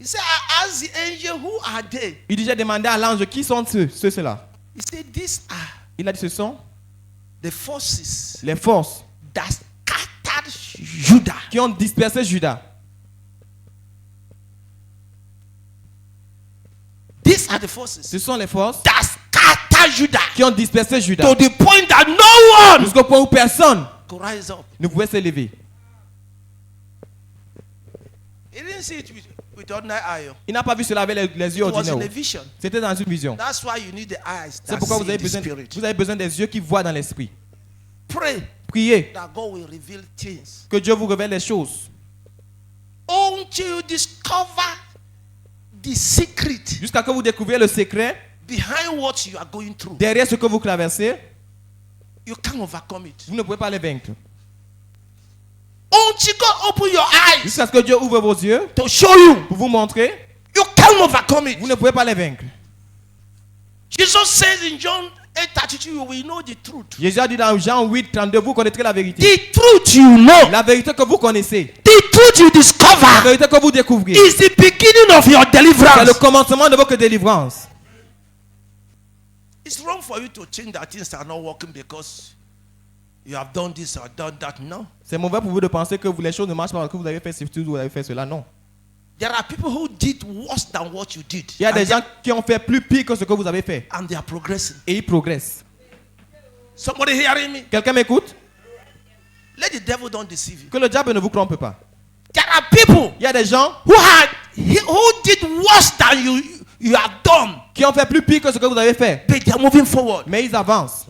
He said, I asked the angel, who are they? Il dit, j'ai demandé à l'ange, qui sont ceux-là? He said, these are Il a dit, ce sont the forces les forces that scattered Judah. qui ont dispersé Juda. These are the forces Ce sont les forces that scattered Judah qui ont dispersé Juda. to the point that no one Jusqu'au point où personne could rise up. ne pouvait s'élever. He didn't see it with ordinary eye. Il n'a pas vu cela avec les yeux It was in a ordinaires. vision. C'était dans une vision. That's why you need the eyes C'est that pourquoi see the spirit. vous avez besoin des yeux qui voient dans l'esprit. Pray Priez that God will reveal things. que Dieu vous révèle les choses. Until you discover the secret Jusqu'à que vous découvriez le secret behind what you are going through, derrière ce que vous traversez, you can't overcome it. vous ne pouvez pas les vaincre. Until God open your eyes Jusqu'à ce que Dieu ouvre vos yeux to show you, pour vous montrer, you can't overcome it. vous ne pouvez pas les vaincre. Jesus says in John 8:32, you will know the truth. Jésus a dit dans Jean 8, 32, vous connaîtrez la vérité. The truth you know, La vérité que vous connaissez, the truth you la discover vérité que vous découvrez, is the beginning of your c'est le deliverance. commencement de votre délivrance. It's wrong for you to think that things are not working because you have done this or done that. No. C'est mauvais pour vous de penser que les choses ne marchent pas parce que vous avez fait ceci ou vous avez fait cela. Non. There are people who did worse than what you did. Il y a des gens qui ont fait plus pire que ce que vous avez fait. And they are progressing. Et ils progressent. Somebody hearing me? Quelqu'un m'écoute? Let the devil don't deceive you. Que le diable ne vous trompe pas. There are people Il y a des gens who did worse than you have done. qui ont fait plus pire que ce que vous avez fait. But they are moving forward. Mais ils avancent.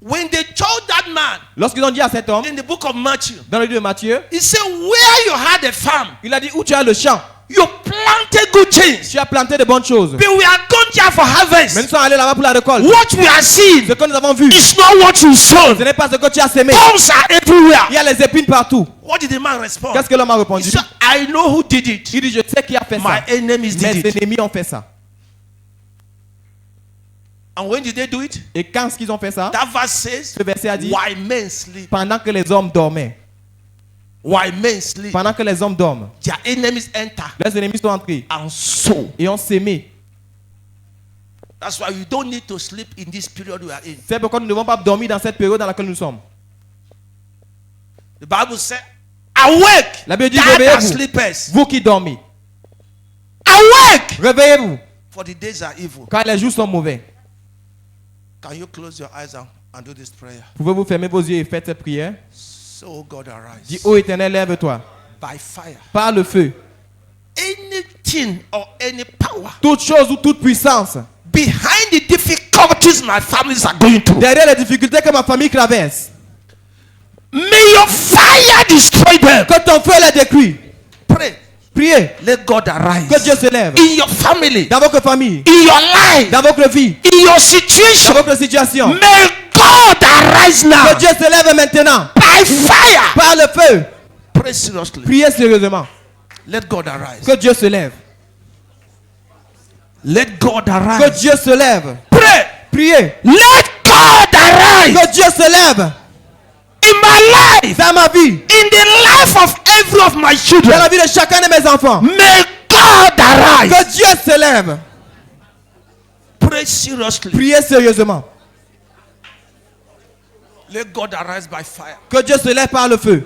When they told that man Lorsqu'ils ont dit à cet homme, in the book of Matthew, dans le livre de Matthieu, he said, where you had a farm, il a dit où tu as le champ, you planted good things. tu as planté de bonnes choses. But we are going there for Mais harvest. nous sommes allés là-bas pour la récolte. What we are seeing Ce que nous avons vu, is not what you sown. ce n'est pas ce que tu as sémé. Thorns are everywhere. Il y a les épines partout. What did the man respond? Qu'est-ce que l'homme a He répondu? said, I know who did it. Il dit, je sais qui a fait My ça. enemies did Mes it. ennemis ont fait ça. And when did they do it? Et quand est-ce qu'ils ont fait ça? That verse says, Ce verset a dit, why men sleep. pendant que les hommes dormaient, Why men sleep. pendant que les hommes dorment, Their enemies enter les ennemis sont entrés and sow. et ont sémé. That's why you don't need to sleep in this period we are in. C'est pourquoi nous ne devons pas dormir dans cette période dans laquelle nous sommes. The Bible says, awake, La Bible dit, thou that réveillez-vous, sleepest. vous qui dormez. Awake, Réveillez-vous, for the days are evil. car les jours sont mauvais. Can you close your eyes and do this prayer? Pouvez-vous fermer vos yeux et faire cette prière? So God arise. Dis, ô Éternel, lève-toi By fire. par le feu. Anything or any power Toute chose ou toute puissance, behind the difficulties my families are going through. derrière les difficultés que ma famille traverse, May your fire destroy them. que ton feu les détruise. Pray. Priez Let God arise. que Dieu se lève In your family, dans votre famille, in your life, dans votre vie, in your dans situation. votre situation. May God arise now. Que Dieu se lève maintenant By fire. par le feu. Pray seriously. Priez sérieusement. Let God arise. Que Dieu se lève. Let God Que arise. Dieu se lève. Pray. Priez. Let God arise. Que Dieu se lève In my life. dans ma vie, In the life of every of my dans children. la vie de chacun de mes enfants. May God arise. Que Dieu se lève. Pray seriously. Priez sérieusement. Let God arise by fire. Que Dieu se lève par le feu.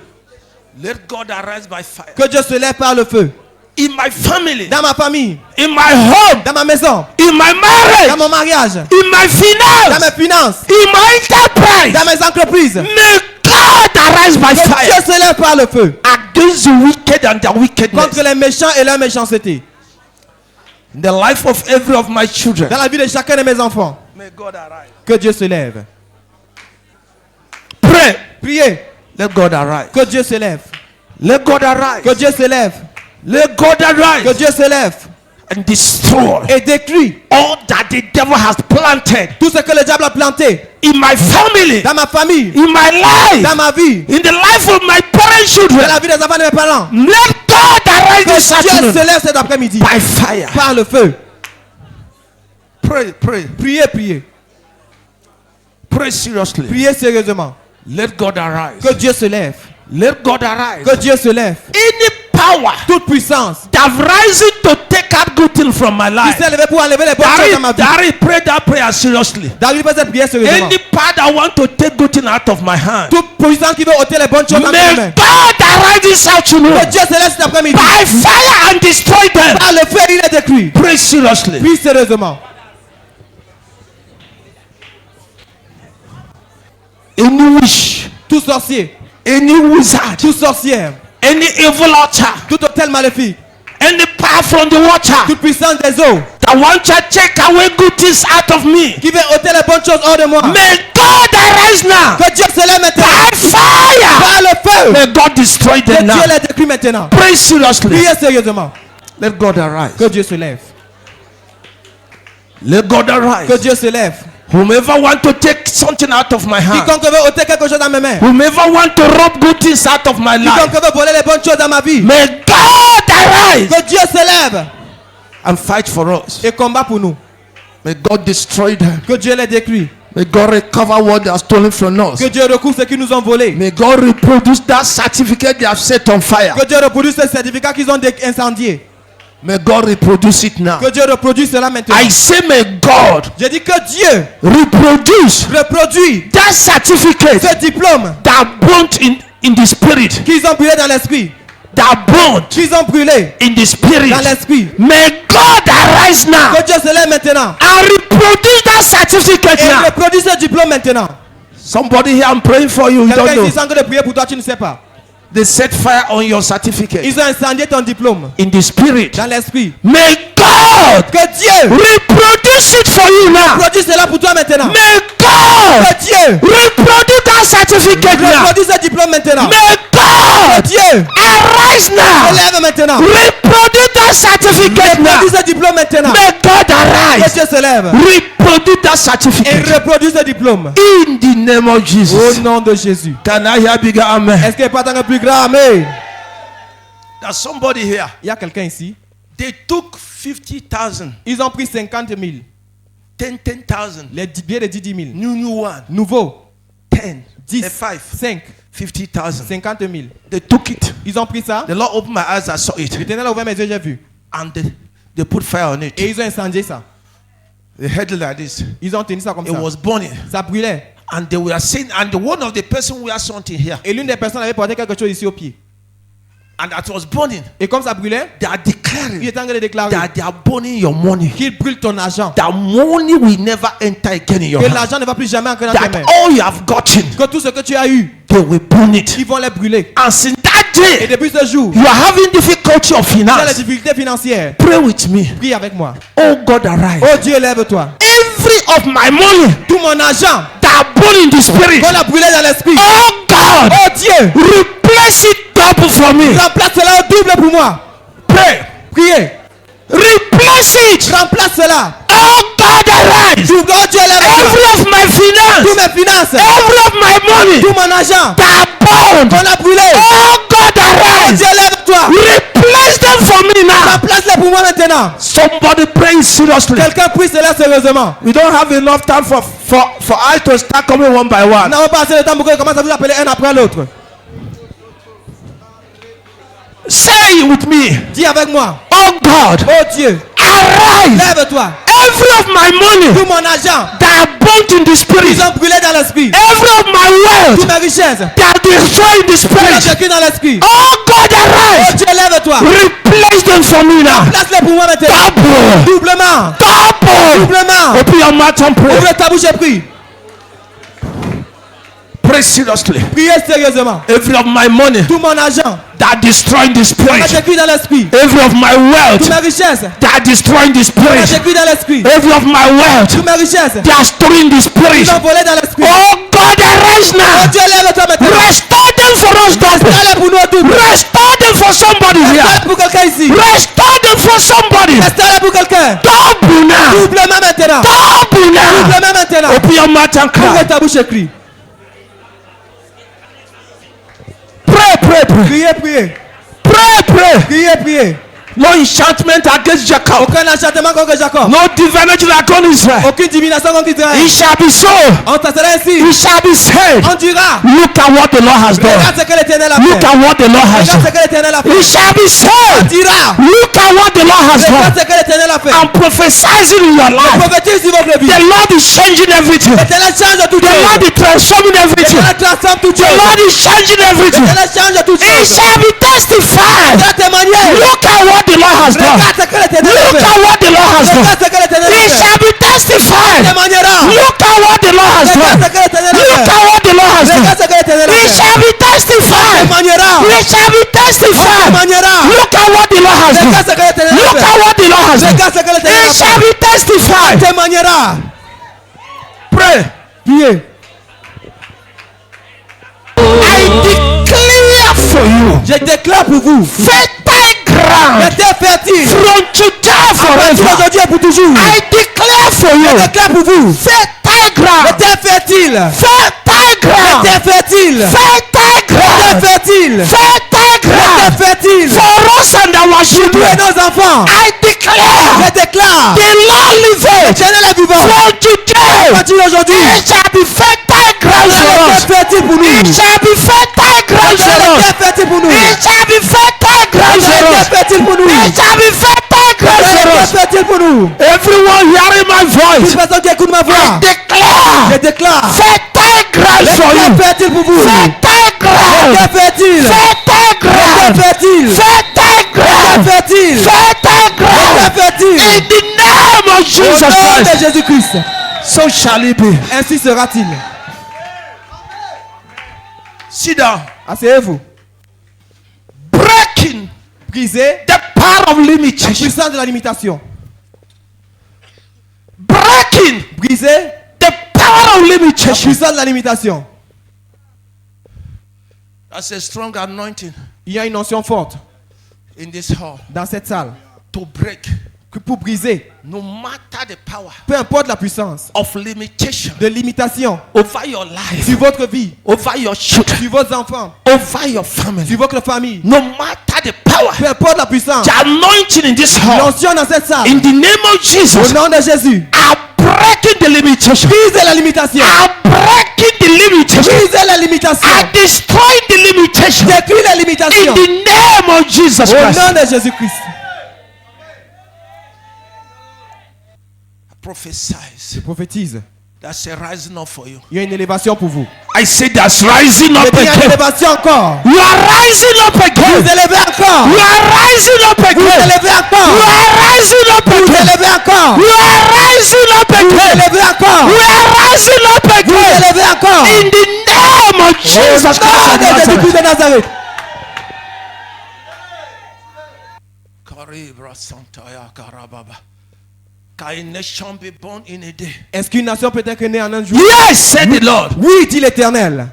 Let God arise by fire. Que Dieu se lève par le feu. In my family. Dans ma famille, In my home. dans ma maison, In my dans marriage. mon mariage, In my dans finance. mes finances, In my enterprise. dans mes entreprises. May God arise by Que fire. Dieu se lève par le feu. Against the wicked and their wickedness. Contre les méchants et leur méchanceté. In the life of every of my children. Dans la vie de chacun de mes enfants. May God arise. Que Dieu se lève. Pray. Priez. Let God arise. Que Dieu se lève. Let God arise. Que Dieu se lève. Let God Que arise. Dieu se lève. And destroy Et détruit all that the devil has planted tout ce que le diable a planté. in my family. Dans ma famille. In my life. Dans ma vie. In the life of my parent Dans children. la vie des enfants de mes parents. Let God arise Que this Dieu se afternoon. lève cet après-midi. By fire. Par le feu. Pray, pray. Priez, priez. Pray seriously. Priez sérieusement. Let God arise. Que Dieu se lève. Let God arise. Que Dieu se lève. Any power Toute puissance that rising to take out good things from my qui life. s'est levée pour enlever les bonnes choses dans ma vie. Dari, pray that prayer seriously. David fait cette prière sérieusement. Any power that want to take good things out of my hand. Toute puissance qui veut ôter les bonnes choses dans mes May mains. God arise this afternoon. Que Dieu se lève cet après-midi. By fire and destroy them. Par le feu, il est détruit. Pray seriously. Prie sérieusement. Any witch, Tout sorcier, any wizard, tout sorcière, any evil altar, tout hôtel maléfique, any power from the water toute puissance des eaux that want to take away good things out of me. qui veut ôter les bonnes choses hors de moi. May God arise now. Que Dieu se lève maintenant. By fire. Par le feu. May God destroy Que them Dieu now. les détruit maintenant. Pray seriously. Priez sérieusement. Let God arise. Que Dieu se lève. Let God Que arise. Dieu se lève. Whomever want to take something out of my hand. Quiconque veut ôter quelque chose dans mes mains. Whomever want to rob good things out of my life. Quiconque veut voler les bonnes choses dans ma vie. May God arise Que Dieu se lève and fight for us. et combat pour nous. May God destroy them. Que Dieu les détruit. May God recover what they have stolen from us. Que Dieu recouvre ce qu'ils nous ont volé. May God reproduce that certificate they have set on fire. Que Dieu reproduise ce certificat qu'ils ont incendié. May God reproduce it now. Que Dieu reproduise cela maintenant. I say may God J'ai dit que Dieu reproduce reproduit that certificate ce diplôme that burnt in the spirit. qu'ils ont brûlé dans l'esprit. That burnt Qu'ils ont brûlé in the spirit. dans l'esprit. May God arise now Que Dieu se lève maintenant. and reproduce that certificate Et now. reproduit ce diplôme maintenant. Somebody here, I'm praying for you. You don't Quelqu'un know. ici sent que de prier pour toi, tu ne sais pas. They set fire on your certificate Ils ont incendié ton diplôme in the spirit. dans l'esprit. May God Que Dieu reproduce it for you now. produit cela pour toi maintenant. May God Que Dieu reproduce that certificate now. reproduit ce diplôme maintenant. May Que God Dieu arise se now. lève maintenant. Reproduce that certificate now. Reproduit ce diplôme maintenant. May God Que arise. Dieu se lève Reproduce that et certificate reproduit ce diplôme. in the name of Au Jesus. nom de Jésus. Can I hear bigger amen? Est-ce qu'il n'y a pas un plus grand amen? There's somebody here. Il y a quelqu'un ici. They took 50,000, Ils ont pris 50 000. 10,000, Les billets de 10 000. new one, Nouveau. 10, 10. 5, 5. 50,000. 50 000. They took it. Ils ont pris ça. The Lord opened my eyes. I saw it, L'Éternel a ouvert mes yeux, j'ai vu. and they put fire on it. Et ils ont incendié ça. They held it like this. Ils ont tenu ça comme It ça. was burning, Ça brûlait. and they were saying, and one of the person wear something here, Et l'une des personnes avait porté quelque chose ici au pied. and that was burning. Et comme ça brûlait, They are il declaring est en train de déclarer that they are burning your money. qu'il brûle ton argent. That money will never enter again in your Que hand. l'argent ne va plus jamais entrer dans tes That mains. all you have gotten, Que tout ce que tu as eu, they will burn it. ils vont les brûler. And since that Et day, depuis ce jour, you are having difficulty of tu as des finance. difficultés financières. Pray with me. Prie avec moi. Oh God, arise. Oh Dieu, lève-toi. Every of my money Tout mon argent that burn in the spirit. qu'on a brûlé dans l'esprit. Oh God, Oh Dieu, replace it double for me. remplace cela au double pour moi. Pray. Priez. Replace it. Remplace cela. Oh God, arise. Tout, oh Dieu, lève-toi. Every of my Tous finance, mes finances. every of my money Tout mon argent that burned. qu'on a brûlé. Oh God, Oh arise. Dieu, lève-toi. Replace them for me now. Remplace-les pour moi maintenant. Somebody pray seriously. Quelqu'un prie cela sérieusement. We don't have enough time for I to start coming one by Nous one. n'avons pas assez de temps pour que je commence à vous appeler un après l'autre. Say it with me. Dis avec moi. Oh God, Oh Dieu, arise. lève-toi. Every of my money Tout mon argent, that burnt in the spirit, ils ont brûlé dans l'esprit. every of my Toutes wealth mes richesses, that destroyed the ils ont spirit. vécu dans l'esprit. Oh God, Oh arise. Dieu, lève-toi. Replace them for me now. Place-les pour moi maintenant. Double. Doublement. Double. Doublement. Open your mouth and pray. Ouvre ta bouche et prie. Pray seriously. Priez sérieusement. Every of my money Tout mon argent, that destroyed the on a spirit. vécu dans l'esprit. Every of my Toutes wealth mes richesses, that destroyed the on a spirit. vécu dans l'esprit. Every of my wealth Toutes mes richesses, that are stored in the spirit. ils ont volé dans l'esprit. Oh God, arise Oh now. Dieu, lève-toi maintenant. Restore them for us, double. Restore-les pour nous double. Restore them for somebody here. Restore-les pour quelqu'un ici. Restore them for somebody. Restore-les pour quelqu'un. Double now. Doublement maintenant. Double now. Doublement maintenant. Open your mouth and Ouvre cry. ta bouche et crie. Pray, pray, pray. Priez, priez. Pray, pray. Priez, priez. No enchantment against Jacob. Aucun enchantement contre Jacob. No divination against Israel. Aucune divination contre Israël. It shall be so. On t'assera ainsi. It shall be said. On dira. Look at what the Lord has done. Regarde ce que l'Éternel a Look fait. at what the Lord has Regarde ce done. que l'Éternel a It fait. shall be On said. dira. Look at what the Lord has Regarde done. ce que l'Éternel a fait. I'm prophesizing in your life. Prophétise sur votre vie. The Lord is changing everything. L'Éternel change tout The Lord chose. is transforming everything. L'Éternel transforme tout The chose. Lord is changing everything. L'Éternel change tout It chose. shall be testified. Regarde témoigner. Look at what the Lord has done. Regarde ce que l'Éternel a Look fait. at what the Lord has done. Regarde ce que l'Éternel a It fait. shall be testified. Témoignera. Look at what the Lord has Regarde done. ce que l'Éternel a Look fait. at what the Lord has Regarde done. ce que l'Éternel a It fait. shall be testified. Témoignera. It shall be testified. Témoignera. Look at what the Lord has done. Regarde ce que l'Éternel a Look fait. at what the Lord has done. Regarde ce que l'Éternel It a shall fait. be testified. Témoignera. Pray. Priez. I declare for you Je déclare pour vous. fertile ground La terre fertile. from today À partir forever. d'aujourd'hui et pour toujours. I declare for Je you déclare pour vous. fertile La ground. terre fertile. Fertile La ground. terre fertile. Fertile La terre ground. fertile. Fertile La terre ground. fertile. For us and our Pour children. nos enfants. I Je declare déclare. the Lord liveth L'éternel est vivant. from À today. partir d'aujourd'hui. It shall be fertile ground La for us. terre fertile pour nous. It shall be fertile ground La for us. terre fertile pour nous. It shall be fertile ground La for terre us. fertile pour nous. It shall be fertile fait-il pour nous? Everyone hearing my Toute voice, personne qui écoute ma I voix, je declare, déclare. fertile ground for Que you. fait-il pour vous? Fertile ground. Que fait-il? Fertile Que ground. fait-il? Fertile Que ground. fait-il? Fertile ground. Que fait-il? In the name of Au Jesus nom de Christ. Jésus-Christ. So shall it be. Ainsi sera-t-il. Sit down. Asseyez-vous. Breaking Brisez the power of la limitation. puissance de la limitation. Breaking Brisez the power of la limitation. puissance de la limitation. That's a strong anointing Il y a une notion forte in this hall dans cette salle to break que pour briser, no matter the power peu importe la puissance of limitation de limitation over your life, sur votre vie, over your children, sur vos enfants, over your family. sur votre famille, No matter the power, peu importe la puissance, the anointing in this hall, l'onction dans cette salle, in the name of au Jesus, nom de Jésus, are breaking the limitation. brisez la limitation, Are breaking the limitation. brisez la limitation, Are destroying the limitation. détruisez la In limitation, the name of Jesus au Christ. nom de Jésus-Christ. Prophesize. Je prophétise, That's a rising up for you. il y a une élévation pour vous. I say that's rising Je up dis, il y a une again. élévation encore. You are rising up Vous again. élevez encore. You are rising up Vous again. élevez You encore. are rising up Vous again. élevez encore. You are rising up Vous again. élevez encore. You are rising up Vous again. élevez encore. In the name of Jesus Au Christ nom of de Jésus-Christ Nazareth. de Nazareth. Karibra Santaya Karababa. Can a nation be born in a day? Est-ce qu'une nation peut être née en un jour? Yes, said the Lord. Oui, dit l'Éternel.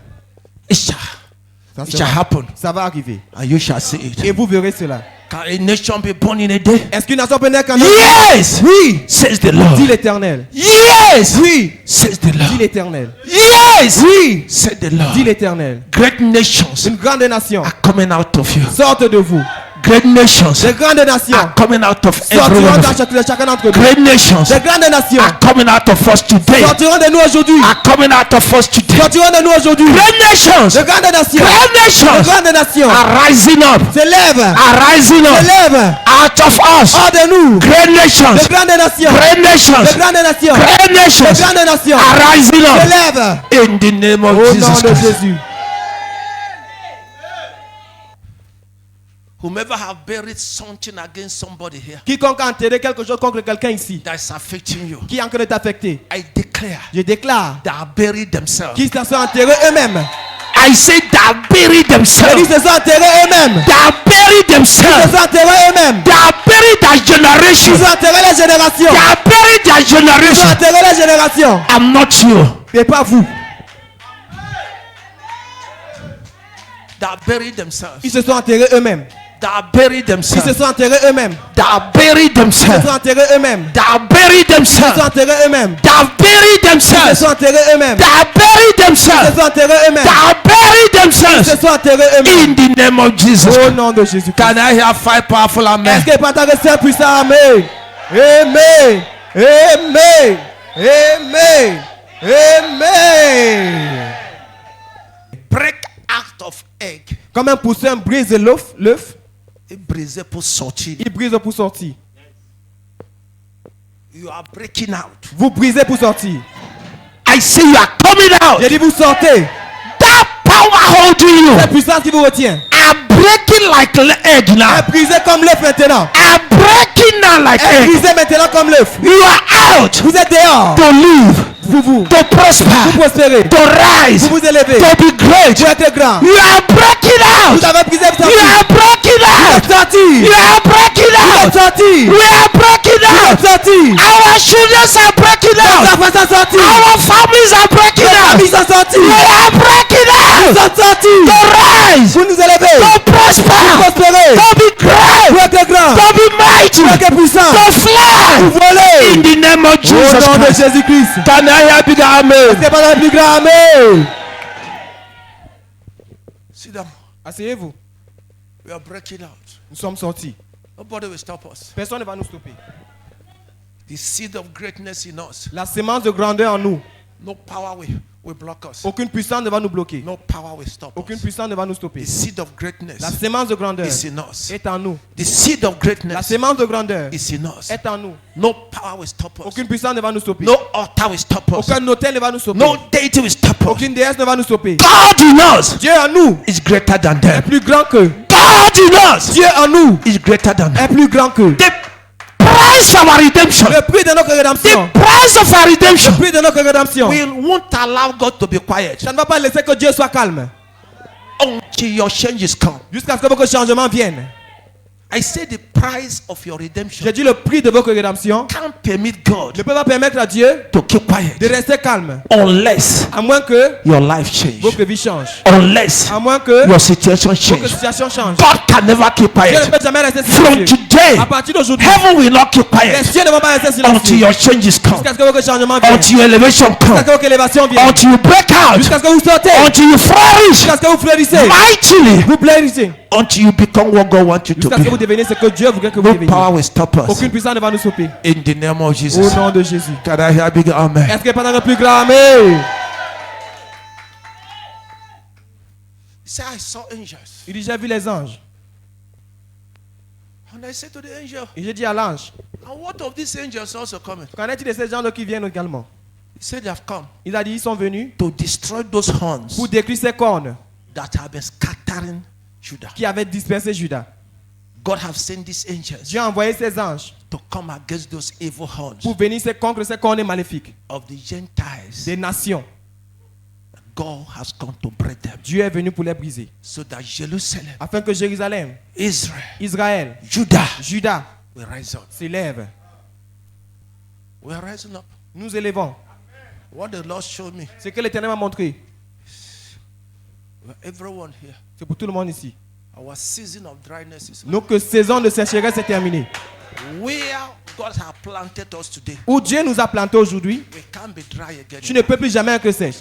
It shall happen. Ça va arriver. And you shall see Et it. vous verrez cela. Can a nation be born in a day? Est-ce qu'une nation peut naître en un jour? Yes, Oui, says the dit Lord. l'Éternel. Yes, Oui, says the dit Lord. l'Éternel. Yes, Oui, said the dit Lord. l'Éternel. Great nations Une grande nation are coming out of you. sortent de vous. Great nations De grandes nations are coming out of every sortiront one dans of you. chacun d'entre nous. Great nations De grandes nations are coming out of us today. sortiront de nous aujourd'hui. Are coming out of us today. Sortiront de nous aujourd'hui. Great nations, De grandes nations. great De nations grandes nations are rising up. se lèvent. Are rising Se up lèvent out of us. hors de nous. Great De nations, grandes nations. great De nations, grandes nations. great De nations grandes nations are rising se up lèvent. in the name of Au nom Jesus de Christ. Jésus. Whomever have buried something against somebody here Quiconque a enterré quelque chose contre quelqu'un ici, that is affecting you, qui est en train de t'affecter, I declare je déclare they are buried themselves. qu'ils se sont enterrés eux-mêmes. I say they are buried Ils themselves. se sont enterrés eux-mêmes. They are buried Ils themselves. se sont enterrés eux-mêmes. They are buried their generation. Ils ont enterré les générations. They are buried their Ils ont generation. enterré les générations. I'm not you. Et pas vous. They are buried themselves. Ils se sont enterrés eux-mêmes. They are buried Ils se themselves. sont enterrés eux-mêmes. They are buried Ils se themselves. sont enterrés eux-mêmes. They are buried Ils se themselves. sont enterrés eux-mêmes. They are buried Ils se themselves. sont enterrés eux-mêmes. They are buried Ils se themselves. sont enterrés eux-mêmes. They are buried Ils se themselves. sont enterrés eux-mêmes. In the name of Jesus. Au nom de Jésus. Can I hear 5 powerful Est-ce amen? que pas ta un puissant amen? Amen. Amen. Amen. Amen. Break out of egg. Comme un poussin brise l'œuf, Et briser pour sortir. il brise pour sortir. You are breaking out. Vous brisez pour sortir. I say you are coming out. J'ai dit vous sortez. That power holding you La puissance qui vous retient. are breaking like egg Elle now. est brisée comme l'œuf maintenant. Are breaking now like Elle est egg. brisée maintenant comme l'œuf. You are out Vous êtes dehors. to live, Pour vous. to prosper, Vous prospérez. to rise, Vous vous élevez. to be great. Vous êtes grand. You are breaking Vous out. avez brisé, vous You sorti. are breaking Vous out. êtes sorti. You are breaking Vous out. êtes sorti. We are breaking Vous out. êtes sorti. Our children are breaking Vos out. enfants sont sortis. Our families are breaking Vos out. familles sont sorties. We are breaking Vous out. êtes sortis. To rise, Vous nous élevez. to Vous prosper, prospérez. to be Vous great, êtes grand. to be mighty, Vous êtes puissant. to Vous fly. volez. In the name of Au Jesus nom de Christ. Jésus-Christ. Can I hear big amen? C'est pas le plus grand. Amen. Sit down. Asseyez-vous. We are breaking out. Nous sommes sortis. Nobody will stop us. Personne ne va nous stopper. The seed of greatness in us. La sémence de grandeur en nous. No power will block us. Aucune puissance ne va nous bloquer. No power will stop Aucune us. puissance ne va nous stopper. The seed of greatness La sémence de grandeur is in us. est en nous. The seed of La greatness sémence de grandeur is in us. est en nous. No power will stop us. Aucune puissance ne va nous stopper. No altar will stop us. Aucun autel ne va nous stopper. No deity will stop us. Aucune déesse ne va nous stopper. God in us Dieu en nous is greater than est them. plus grand que. God in us Dieu en nous is greater than them. est plus grand que. The price of our redemption, Le prix de notre rédemption. the price of our redemption, Le prix de notre rédemption. we won't allow God to be quiet Ça ne va pas laisser que Dieu soit calme. until your changes come. Jusqu'à ce que vos changements viennent. I say the price of your redemption J'ai dit le prix de votre rédemption can't permit God ne peut pas permettre à Dieu to keep quiet de rester calme. unless À moins que your life change, votre vie change. unless À moins que your situation votre change. situation change. God can never keep Dieu ne quiet. peut jamais rester From silencieux. today, À partir d'aujourd'hui, heaven will not keep les quiet cieux ne vont pas rester until silencieux. your changes come, Jusqu'à ce que votre changement vienne. until your elevation Jusqu'à come, ce que votre élévation vienne. until you break out, Jusqu'à ce que vous sortez. until you flourish Jusqu'à ce que vous fleurissez. mightily, Vous fleurissez. until you become what God wants you to Jusqu'à ce que vous be. devenez ce que Dieu voudrait que vous No deveniez. power will stop us. Aucune puissance ne va nous stopper. In the name of Au Jesus. nom de Jésus. Can I hear a big amen? Est-ce que pendant le plus grand amen? He said, I saw angels. Il dit, j'ai vu les anges. And I said to the angel, Et j'ai dit à l'ange, and what of these angels also coming? qu'en est-il de ces gens-là qui viennent également? He said, they have come Il a dit, ils sont venus to destroy those horns pour détruire ces cornes that have been scattering Judah. qui avaient dispersé Judas. God have sent these angels Dieu a envoyé ses anges to come against those evil horns pour venir contre ces cornes maléfiques of the Gentiles. des nations. God has come to break them Dieu est venu pour les briser. so that Jerusalem, Afin que Jérusalem, Israel, Israël, Judah Judas will rise up. s'élève. We are rising up. Nous élevons. What the Lord showed me, Ce que l'Éternel m'a montré, everyone here, c'est pour tout le monde ici. our season of dryness is Notre saison de sécheresse est terminée. where God has planted us today. Où Dieu nous a plantés aujourd'hui, We can't be dry again. tu ne peux plus jamais être sec.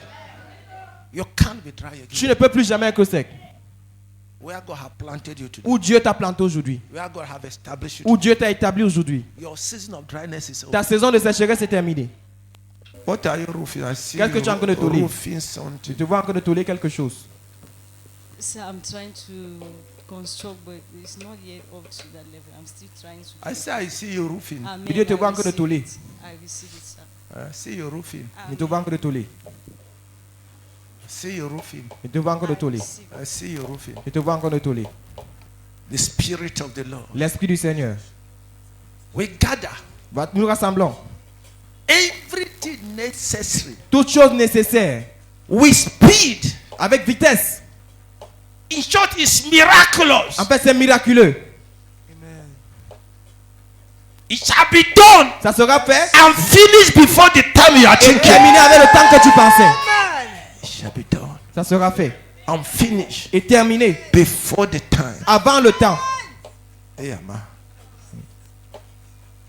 You can't be dry Tu again. ne peux plus jamais être sec. Where God has planted you today. Où Dieu t'a planté aujourd'hui. Where God has established you Où Dieu t'a établi aujourd'hui. today. Your season of dryness is over. Ta saison de sécheresse est terminée. What are you roofing? I see Qu'est-ce que tu es en train de tourner? roofing Tu something. te vois en train de toller quelque chose. So I'm trying to construct, but it's not yet up to that level. I'm still trying to. I say I see you roofing. Amen. Dieu te voit en train de receive toller. it. I receive it, sir. I see you roofing. Je te vois en train de toller. I see you roofing. Je te vois en train de toller. Receive it. I see you roofing. Je te vois en train de toller. The Spirit of the Lord. L'Esprit du Seigneur. We gather Nous rassemblons everything necessary toutes choses nécessaires with speed. avec vitesse. In short, it's miraculous. En fait, c'est miraculeux. It shall be done Ça sera fait and finished before the time you are et thinking. terminé avec le temps que tu pensais. It shall be done Ça sera fait and finished et terminé before the time. avant le temps. Yeah, man.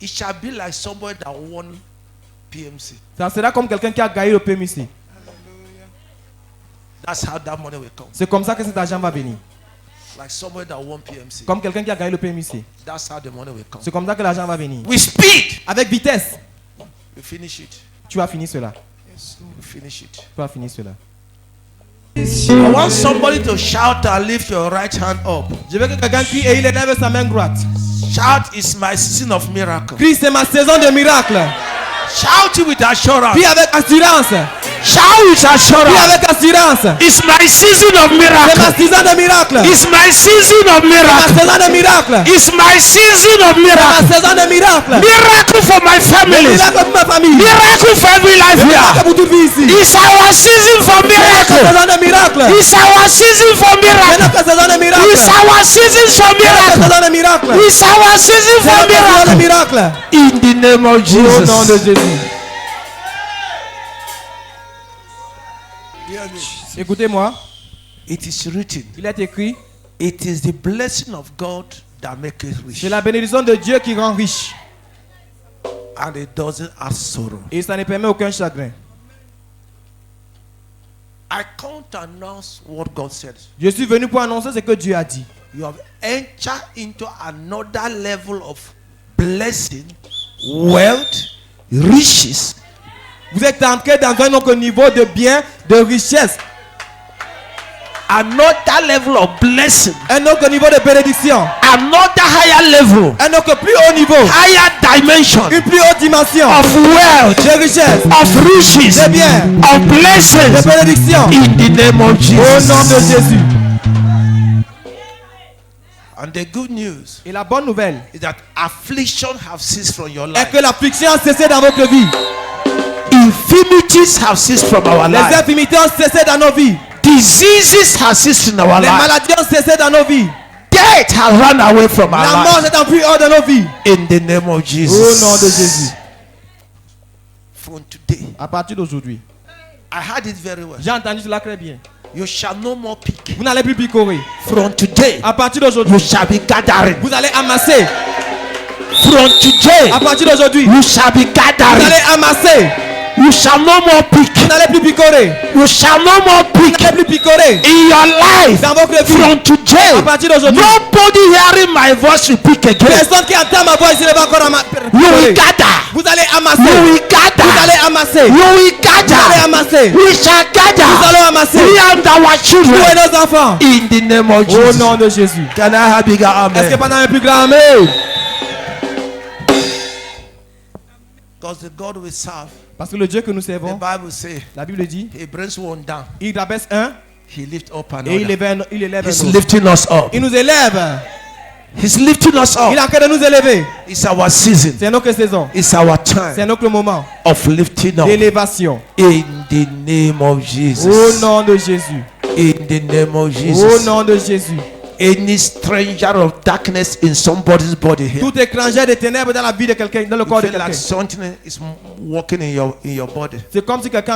It shall be like somebody that won PMC. Ça sera comme quelqu'un qui a gagné le PMC. That's how that money will come. C'est comme ça que cet argent va venir. Like somebody that won PMC. Comme quelqu'un qui a gagné le PMC. That's how the money will come. C'est comme ça que l'argent va venir. With speed, Avec vitesse, you finish it. tu vas finir cela. You finish it. Tu vas finir cela. I want somebody to shout and lift your right hand up. Je veux que quelqu'un crie et il élève sa main droite. Shout, it's my season of miracle. Crie, c'est ma saison de miracle. Shout it with assurance. Crie avec assurance. Shout with Crie assurance. avec assurance. It's my season of C'est ma miracle. saison de miracle. It's my season of C'est ma miracle. saison de miracle. It's my season of C'est ma miracle. saison de miracle. Miracle for my family. Miracle pour ma famille. Miracle for every life Miracle here. pour toute vie ici. It's our season for C'est notre miracle. saison de miracle. It's our season for C'est miracle. notre saison de miracle. It's our season for C'est notre miracle. saison de miracle. It's our season C'est for notre saison de miracle. miracle. In the name of Au nom de Jesus. Jésus. Écoutez-moi, It is written. il est écrit, It is the blessing of God that maketh rich, c'est la bénédiction de Dieu qui rend riche. and it doesn't add sorrow. Et ça ne permet aucun chagrin. I can't announce what God said. Je suis venu pour annoncer ce que Dieu a dit. You have entered into another level of blessing, wealth, riches, Vous êtes entré dans un autre niveau de bien, de richesse. Another level of blessing. Un autre niveau de bénédiction. Another higher level. Un autre plus haut niveau. Higher dimension Une plus haute dimension. of wealth, De richesse. of riches, De bien. of De blessings. bénédiction. In the name of Au Jesus. nom de Jésus. And the good news Et la bonne nouvelle is that affliction have ceased from your est life. que l'affliction a cessé dans votre vie. Infirmities have ceased from our Les life. infirmités ont cessé dans nos vies. Diseases have ceased in our Les life. maladies ont cessé dans nos vies. Death has run away from our La mort life. est enfuie hors de nos vies. In the name of Au Jesus. nom de Jésus. From today, À partir d'aujourd'hui. I heard it very well. J'ai entendu cela très bien. You shall no more pick. Vous n'allez plus picorer. From today, À partir you d'aujourd'hui. shall be gathering. Vous allez amasser. From today, À partir d'aujourd'hui. you shall be Vous gathering. allez amasser. You shall no more pick. Vous n'allez plus picorer. You shall no more Vous pick n'allez plus picorer. in your life. Dans votre vie. From today, À partir d'aujourd'hui. nobody hearing my voice will pick again. Personne qui entend ma voix ici ne va encore You will picorer. gather. Vous allez You amasser. will Vous gather. allez amasser. You will Vous allez gather. amasser. We shall Nous gather. allons amasser. We and our Nous et children. nos enfants. In the name of Au Jesus. nom de Jésus. Can I have bigger Est-ce que amen? pendant un plus grand amen? Because the God we serve, Parce que le Dieu que nous the servons, Bible says, la Bible dit, He brings one down. il abaisse un He lifts up et il another. élève He's un autre. lifting us up. Il nous élève. He's lifting us Il est up. en train de nous élever. It's our season. C'est notre saison. It's our C'est time notre moment of lifting up. d'élévation. In the name of Au Jesus. nom de Jésus. In the name of Au Jesus. nom de Jésus. Any stranger of darkness in somebody's body here. Tout étranger des ténèbres dans la vie de quelqu'un, dans le You corps de feel like quelqu'un. something is walking in your body. C'est comme si quelque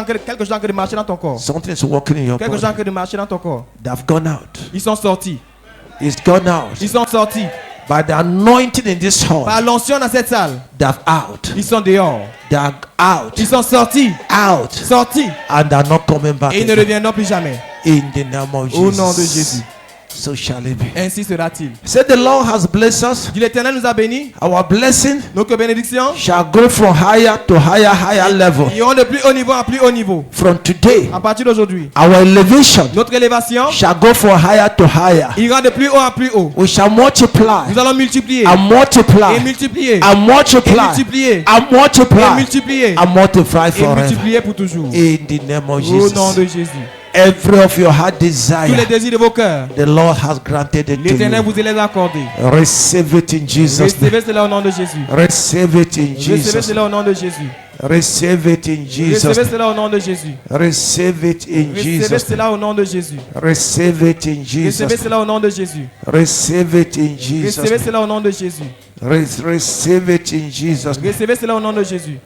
chose est en train de marcher dans ton corps. Something is walking in your Quelque chose est en body. train de marcher dans ton corps. They've gone out. Ils sont sortis. It's gone out. Ils sont sortis. By the anointing in this hall, Par l'onction dans cette salle. they're out. Ils sont dehors. They're out. Ils sont sortis. Out. Sortis. And they're not coming back Et ils ne again. reviendront plus jamais. In the name of Au nom de Jesus. Jésus. So shall it be. Ainsi sera-t-il. Say the Lord has blessed us. Dit l'Éternel nous a bénis. Our blessing Notre bénédiction shall go from higher to higher level. iront de plus haut niveau à plus haut niveau. From today, À partir d'aujourd'hui, our elevation notre élévation shall go from higher to higher. ira de plus haut à plus haut. We shall multiply Nous allons multiplier and multiply et multiplier and multiply et multiplier and et multiply multiplier and multiply et forever. multiplier pour toujours. In the name of Au nom de Jesus. Jésus. Every of your heart Tous les desire, désirs de vos cœurs, the Lord has granted it to l'Éternel you. vous les a accordés. Receive it in Jesus' name. Recevez cela au nom de Jésus. Receive it in Recevez Jesus' name. cela au nom de Jésus. Receive it in Jesus' Recevez name. cela au nom de Jésus. Receive it in Recevez Jesus' name. cela au nom de Jésus. Receive it in Jesus' Recevez name. cela au nom de Jésus. Receive it in Jesus' Recevez name. cela au nom de Jésus. Receive it in Jesus' name. Recevez cela au nom de Jésus.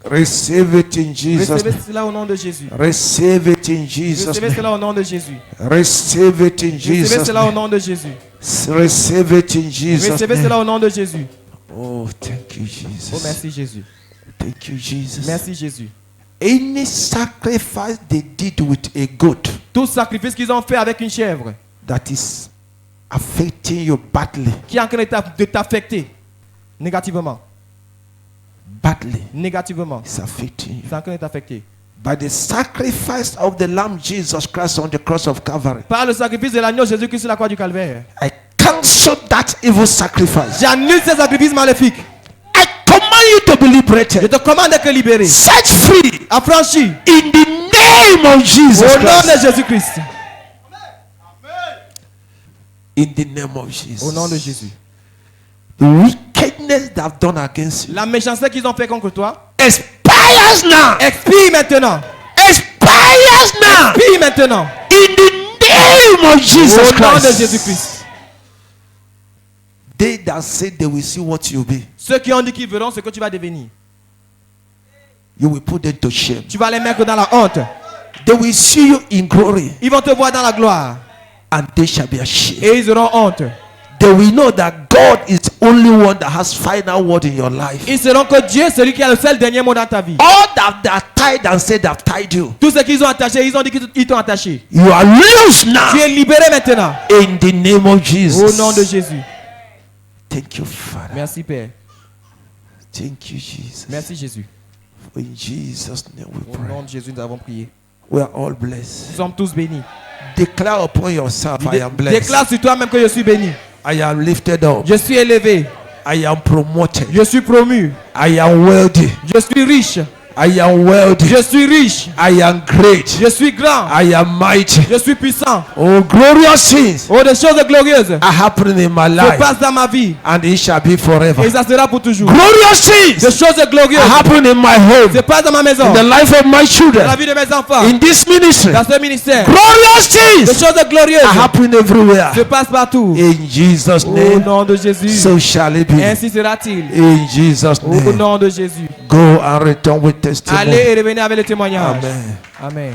Receive it in Jesus' Recevez name. cela au nom de Jésus. Receive it in Jesus' Recevez name. cela au nom de Jésus. Receive it in Recevez Jesus' cela au name. nom de Jésus. Receive it in Jesus' Recevez name. cela au nom de Jésus. Oh, thank you, Oh, Jesus. merci Jésus. Thank you, Jesus. Merci Jésus. Any sacrifice they did with a goat Tout sacrifice qu'ils ont fait avec une chèvre that is affecting you badly, qui est en train de t'affecter négativement. badly, Négativement. it's affecting you. C'est en train de t'affecter. By the sacrifice of the Lamb Jesus Christ on the cross of Calvary, Par le sacrifice de l'agneau Jésus-Christ sur la croix du calvaire. I cancel that evil sacrifice. J'annule ces sacrifices maléfiques. I command you to be Je liberated, te commande d'être libéré. set free Affranchi. in the name of Jesus Au nom Christ. de Jésus-Christ. In the name of Au nom de Jesus. Jésus. The wickedness they have done against you La méchanceté qu'ils ont fait contre toi expires now. expire maintenant. Expires now. Expire maintenant. In the name of Jesus Au nom de Christ. Jésus-Christ. They that say they will see what you'll be, Ceux qui ont dit qu'ils verront ce que tu vas devenir. you will put them to shame. Tu vas les mettre dans la honte. They will see you in glory, Ils vont te voir dans la gloire. and they shall be ashamed. Et ils auront honte. They will know that God is the only one that has final word in your life. Ils sauront que Dieu est celui qui a le seul dernier mot dans ta vie. All that they are tied and said they've tied you, Tout ce qu'ils ont attaché, ils ont dit qu'ils t'ont attaché. you are loose Tu now es libéré maintenant. in the name of Au Jesus. nom de Jésus. Thank you, Father. Merci Père. Thank you, Jesus. Merci Jésus. In Jesus' name we Au nom pray. de Jésus, nous avons prié. We are all blessed. Nous sommes tous bénis. Declare upon yourself, I am blessed. Déclare sur toi-même que je suis béni. I am lifted up. Je suis élevé. I am promoted. Je suis promu. I am wealthy. Je suis riche. I am wealthy. Je suis riche. I am great. Je suis grand. I am mighty. Je suis puissant. Oh, glorious things Oh, des choses glorieuses are happening in my se life, passent dans ma vie. and it shall be forever. Et ça sera pour toujours. Glorious Des things choses glorieuses are happening in my home, se passent dans ma maison. in the life of my Dans la children, vie de mes enfants. in this ministry. Dans ce ministère. Glorious Des things choses glorieuses are happening everywhere. se passent partout. In Jesus' Au name, nom de Jésus. so shall it be. Ainsi sera-t-il. In Jesus' Au name, nom de Jésus. go and return with Allez testimony. et revenez avec le témoignage. Amen. Amen.